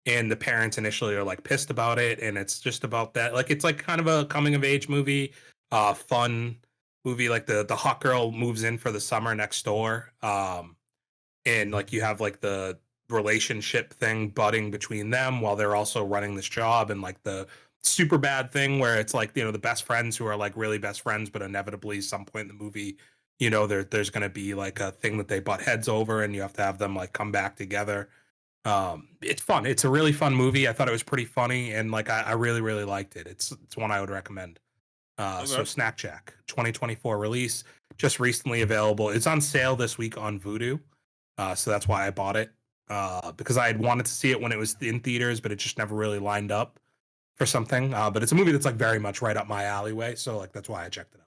And the parents initially are like pissed about it, and it's just about that. Like it's like kind of a coming of age movie, fun movie. Like the hot girl moves in for the summer next door, and like you have like the relationship thing budding between them while they're also running this job, and like the super bad thing where it's like the best friends who are like really best friends, but inevitably some point in the movie there's going to be like a thing that they butt heads over, and you have to have them like come back together. It's fun. It's a really fun movie. I thought it was pretty funny, and like I really really liked it. It's one I would recommend. So Okay. Snack Jack 2024 release, just recently available. It's on sale this week on Vudu. So that's why I bought it. Because I had wanted to see it when it was in theaters, but it just never really lined up for something. But it's a movie that's like very much right up my alleyway. So like that's why I checked it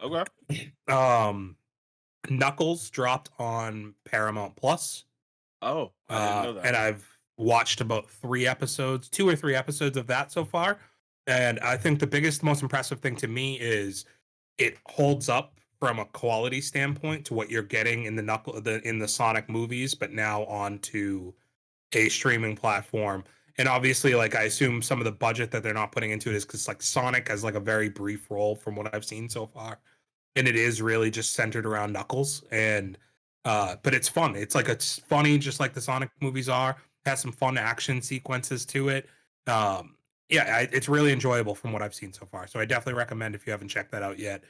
Okay. out. Knuckles dropped on Paramount Plus. Oh, I didn't know that. And I've watched about 3 episodes, 2 or 3 episodes of that so far. And I think the biggest, most impressive thing to me is it holds up from a quality standpoint to what you're getting in in the Sonic movies, but now onto a streaming platform. And obviously, like I assume some of the budget that they're not putting into it is because like Sonic has like a very brief role from what I've seen so far, and it is really just centered around Knuckles. And but it's fun. It's like it's funny, just like the Sonic movies are. Has some fun action sequences to it. Yeah, it's really enjoyable from what I've seen so far. So I definitely recommend if you haven't checked that out yet.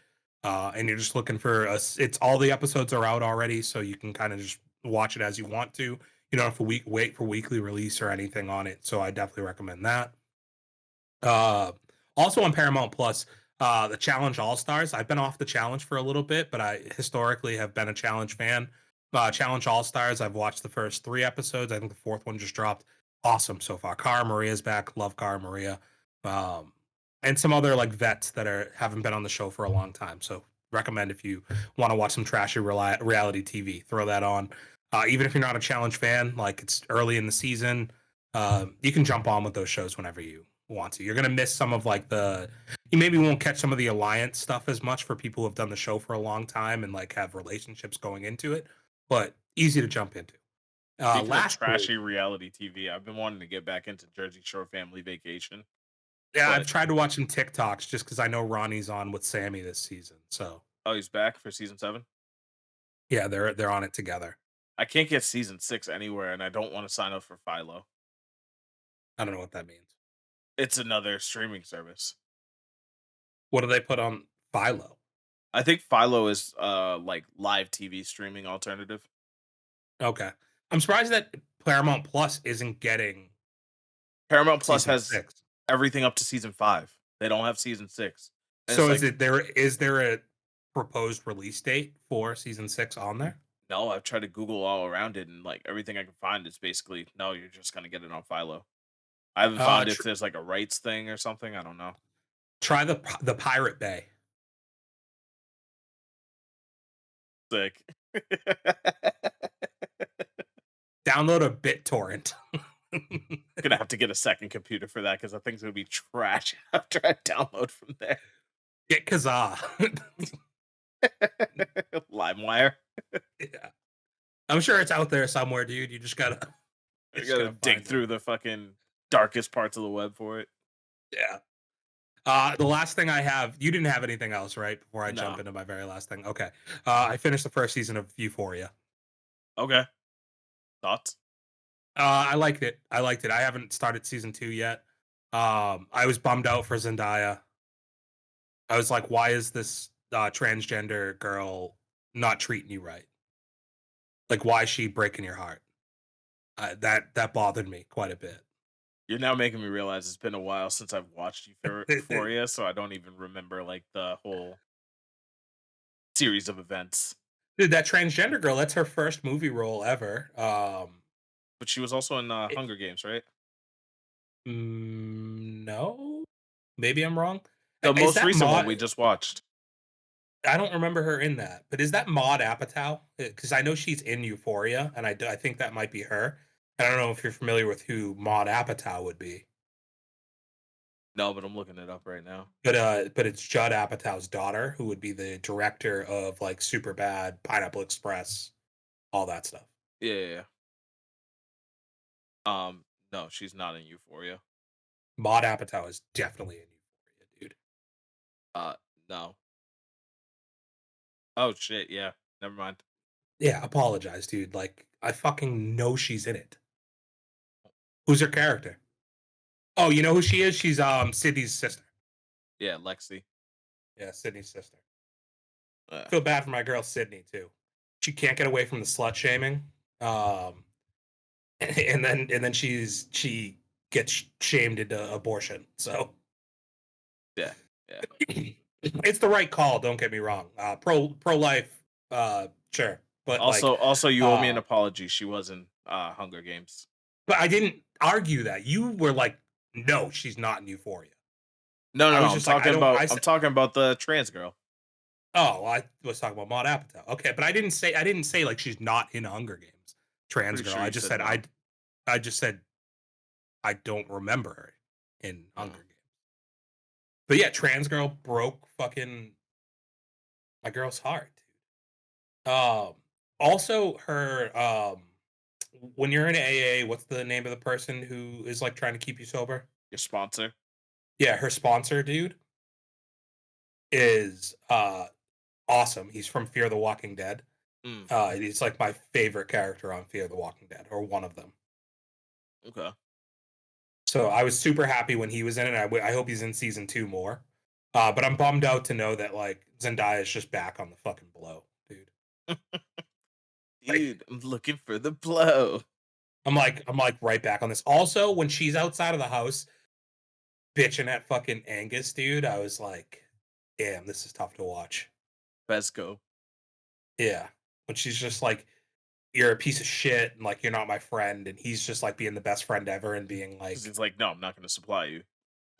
And you're just looking for us. It's all the episodes are out already, so you can kind of just watch it as you want to. You don't have to wait for weekly release or anything on it. So I definitely recommend that. Uh, Also on Paramount Plus, the Challenge All Stars. I've been off the Challenge for a little bit, but I historically have been a Challenge fan. Challenge All Stars. I've watched the first 3 episodes. I think the fourth one just dropped. Awesome so far. Cara Maria's back. Love Cara Maria. Um, and some other like vets that haven't been on the show for a long time. So recommend if you want to watch some trashy reality TV, throw that on. Even if you're not a Challenge fan, like it's early in the season. You can jump on with those shows whenever you want to. You're gonna miss some of like you maybe won't catch some of the alliance stuff as much for people who have done the show for a long time and like have relationships going into it, but easy to jump into. Speaking of Lastly, trashy reality TV, I've been wanting to get back into Jersey Shore Family Vacation, yeah, I've but tried to watch some TikToks just because I know Ronnie's on with Sammy this season. So oh, he's back for season 7. yeah, they're on it together. I can't get season 6 anywhere, and I don't want to sign up for Philo. I don't know what that means. It's another streaming service. What do they put on Philo? I think Philo is like live TV streaming alternative. Okay, I'm surprised that Paramount Plus isn't getting Paramount Plus season has 6. everything up to season 5. They don't have season 6. And it's So like, is there a proposed release date for season 6 on there? no, I've tried to Google all around it, and like everything I can find is basically no, you're just gonna get it on Philo. I haven't found if Tr- there's like a rights thing or something. I don't know. Try the Pirate Bay. Sick. Download a BitTorrent. Gonna have to get a second computer for that because that thing's gonna be trash after I download from there. Get Kazaa. LimeWire. Yeah. I'm sure it's out there somewhere, dude. You I just gotta gotta dig find it. through the fucking darkest parts of the web for it. Yeah. The last thing I have, you didn't have anything else, right? Before I jump No. into my very last thing. Okay. I finished the first season of Euphoria. Okay. Thoughts? I liked it. I liked it. I haven't started season 2 yet. I was bummed out for Zendaya. I was like, why is this transgender girl not treating you right? Like, why is she breaking your heart? That bothered me quite a bit. You're now making me realize it's been a while since I've watched Euphoria, so I don't even remember like the whole series of events. Dude, that transgender girl, that's her first movie role ever. But she was also in It, Hunger Games, right? no, maybe I'm wrong. The Is most that recent one Maud? we just watched. I don't remember her in that, but is that Maud Apatow? Because I know she's in Euphoria, and I think that might be her. I don't know if you're familiar with who Maud Apatow would be, No, but I'm looking it up right now. but it's Judd Apatow's daughter, who would be the director of like Superbad, Pineapple Express, all that stuff. Yeah, yeah, yeah. No, she's not in Euphoria. Maud Apatow is definitely in Euphoria, dude. Uh, no. Oh shit, yeah. Never mind. Yeah, apologize, dude. Like I fucking know she's in it. Who's her character? Oh, you know who she is? She's Sydney's sister. Yeah, Lexi. Yeah, Sydney's sister. Uh, Feel bad for my girl Sydney too. She can't get away from the slut shaming. Um, and then she gets shamed into abortion. So yeah, yeah. it's the right call. Don't get me wrong. Pro life, sure, but Also, you owe me an uh, apology. She was in Hunger Games. but I didn't argue that. You were like, no, she's not in Euphoria. No, no, I no. was just like, I don't. I I'm said, talking about the trans girl. oh, well, I was talking about Maud Apatow. Okay, but I didn't say like she's not in Hunger Games. Trans Pretty girl. sure I you just said said no. I just said I don't remember her in Hunger Mm. Games. But yeah, trans girl broke fucking my girl's heart, dude. Also her when you're in AA, what's the name of the person who is like trying to keep you sober? Your sponsor. Yeah, her sponsor, dude, is awesome. He's from Fear the Walking Dead. Mm. He's like my favorite character on Fear the Walking Dead, or one of them. Okay. So I was super happy when he was in it. I hope he's in season 2 more. But I'm bummed out to know that like Zendaya is just back on the fucking blow, dude. Like Dude, I'm looking for the blow. I'm like right back on this. Also, when she's outside of the house bitching at fucking Angus, dude, I was like, damn, this is tough to watch. Vesco. Yeah. When she's just like, you're a piece of shit and like you're not my friend, and he's just like being the best friend ever and being Because like, he's like, no, I'm not going to supply you.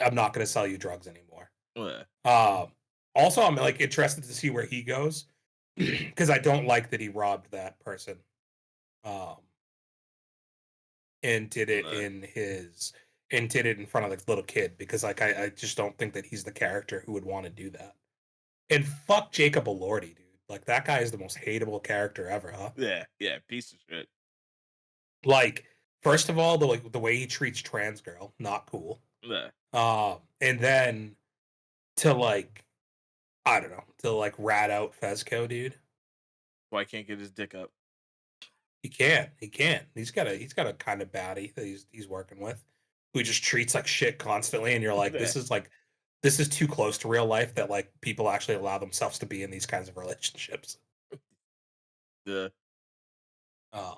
I'm not gonna sell you drugs anymore. Ugh. Um Also I'm like interested to see where he goes because I don't like that he robbed that person. Um and did it Nah. in front of the little kid because like I just don't think that he's the character who would want to do that. And fuck Jacob Elordi, dude. Like that guy is the most hateable character ever, huh? Yeah, yeah, piece of shit. Like, first of all, the way he treats trans girl, not cool. Yeah. And then to like, I don't know, to like rat out Fezco, dude. Why can't get his dick up? He can't. He can't. He's got a kind of baddie that he's working with, who just treats like shit constantly, and you're like, Yeah. this is too close to real life that like people actually allow themselves to be in these kinds of relationships. Yeah. Um,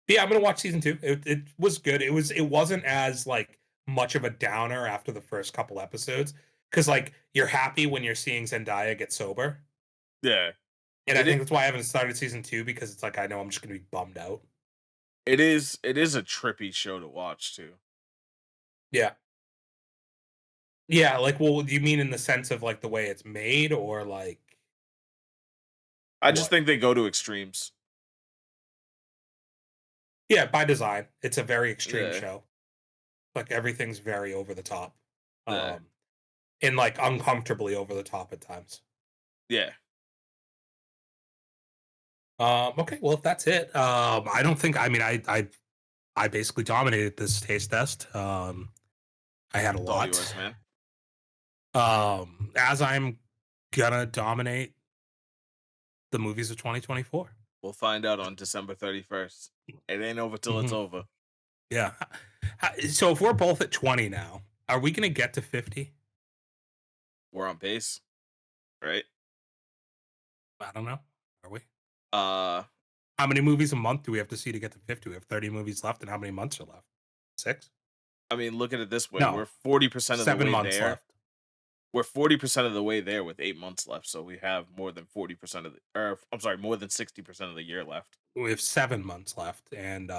but yeah, I'm gonna watch season two. It was good. It wasn't as like much of a downer after the first couple episodes because like you're happy when you're seeing Zendaya get sober, Yeah. and I It, think that's why I haven't started season two because it's like I know I'm just gonna be bummed out. it is a trippy show to watch too. Yeah, yeah. Like, well, do you mean in the sense of like the way it's made, or like I just what? think they go to extremes. Yeah, by design, it's a very extreme Yeah. show. Like everything's very over the top, Yeah. um, and like uncomfortably over the top at times. Yeah. Okay, well, if that's it, I don't think. I mean, I basically dominated this taste test. I had a It's all lot. yours, man. As I'm gonna dominate the movies of 2024. We'll find out on December 31st. It ain't over till it's Mhm. over. Yeah. So if we're both at 20 now, are we gonna get to 50? We're on pace, right? I don't know. Are we? Uh How many movies a month do we have to see to get to 50? We have 30 movies left, and how many months are left? Six? I mean, look at it this way. No, We're 40% of the 7 way months there. left. We're 40% of the way there with 8 months left, so we have more than 40% of the or I'm sorry, more than 60% of the year left. We have 7 months left, and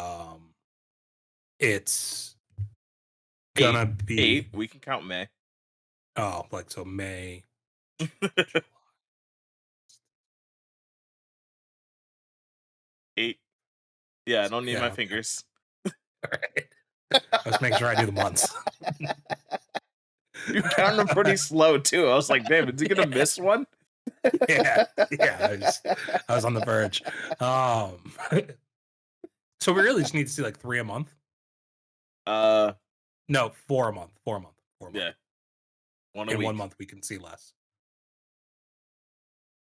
it's 8. gonna be 8, we can count May. like so May, 8. Yeah, I don't need my yeah, okay. fingers. All right. I was making sure I knew the months. You're counting them pretty slow too. I was like, "Damn, is he gonna miss one?" Yeah, yeah. I was on the verge. Um, so we really just need to see like 3 a month. Uh, No, 4 a month. 4 a month. yeah, one a In one week. month, we can see less.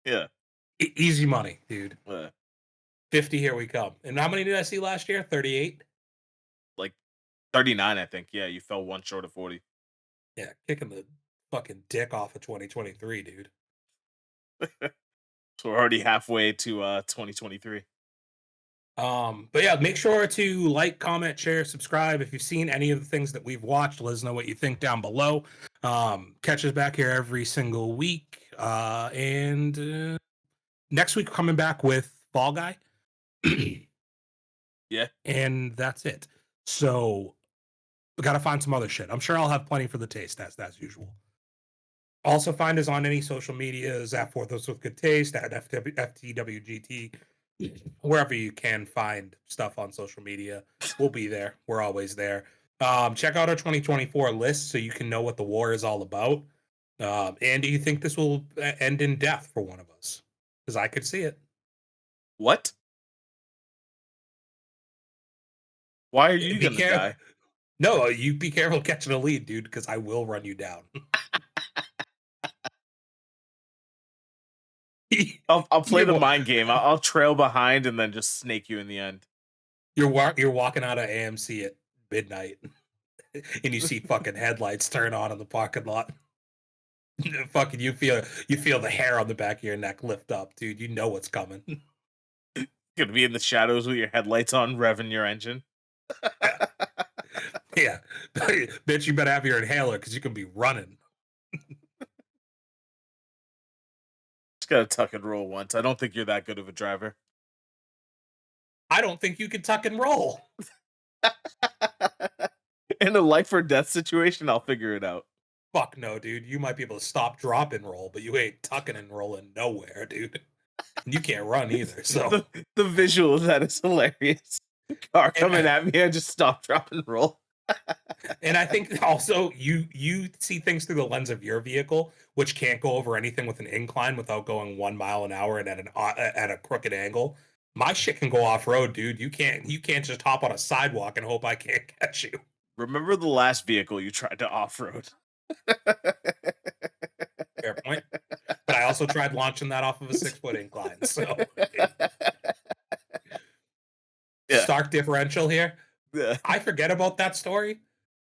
Yeah, Easy money, dude. uh, 50, here we come. And how many did I see last year? 38. like 39, I think. Yeah, you fell one short of 40. Yeah, kicking the fucking dick off of 2023, dude. So we're already halfway to 2023. But yeah, make sure to like, comment, share, subscribe. If you've seen any of the things that we've watched, let us know what you think down below. Catch us back here every single week. And next week, coming back with Fall Guy. Yeah, And that's it. So we gotta find some other shit. I'm sure I'll have plenty for the taste, as usual. Also, find us on any social medias at For Those with Good Taste, at FTWGT, wherever you can find stuff on social media. We'll be there. We're always there. Check out our 2024 list so you can know what the war is all about. And do you think this will end in death for one of us? Because I could see it. what? Why are you Be gonna careful. die? No, you be careful catching a lead, dude, because I will run you down. I'll play you're, the wa- mind game. I'll trail behind and then just snake you in the end. you're walking out of AMC at midnight, and you see fucking headlights turn on in the parking lot. Fucking, you feel the hair on the back of your neck lift up, dude. You know what's coming. Gonna be in the shadows with your headlights on, revving your engine. Yeah, yeah. Bitch, you better have your inhaler because you can be running. Just gotta tuck and roll once. I don't think you're that good of a driver. I don't think you can tuck and roll. In a life or death situation, I'll figure it out. Fuck no, dude. You might be able to stop, drop, and roll, but you ain't tucking and rolling nowhere, dude. And you can't run either. So the visual of that is hilarious. Car And coming at me, I just stop, drop, and roll. and I think also you see things through the lens of your vehicle, which can't go over anything with an incline without going 1 mile an hour and at a crooked angle. My shit can go off road, dude. You can't just hop on a sidewalk and hope I can't catch you. Remember the last vehicle you tried to off road? Fair point. But I also tried launching that off of a 6 foot incline. So Yeah. stark differential here. Yeah. I forget about that story.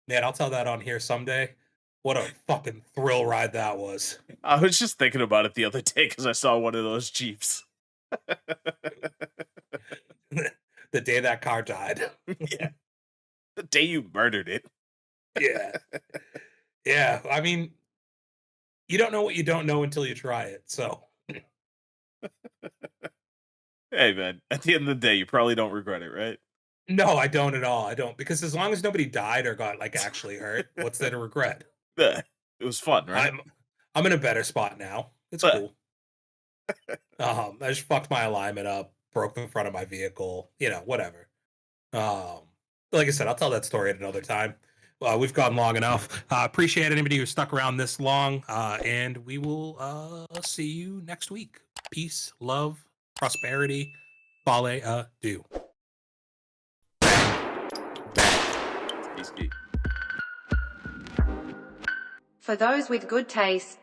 Man, I'll tell that on here someday. What a fucking thrill ride that was. I was just thinking about it the other day because I saw one of those Jeeps. The day that car died. Yeah. The day you murdered it. Yeah. Yeah. I mean, you don't know what you don't know until you try it. So, Hey, man. At the end of the day, you probably don't regret it, right? no, I don't at all. I don't. Because as long as nobody died or got like actually hurt, what's there to regret? Yeah. It was fun, right? I'm in a better spot now. It's Uh, cool. I just fucked my alignment up, broke the front of my vehicle, whatever. Um, like I said, I'll tell that story at another time. We've gone long enough. Appreciate anybody who stuck around this long, and we will see you next week. Peace, love, prosperity, fale, do. Peace, Pete. For those with good taste.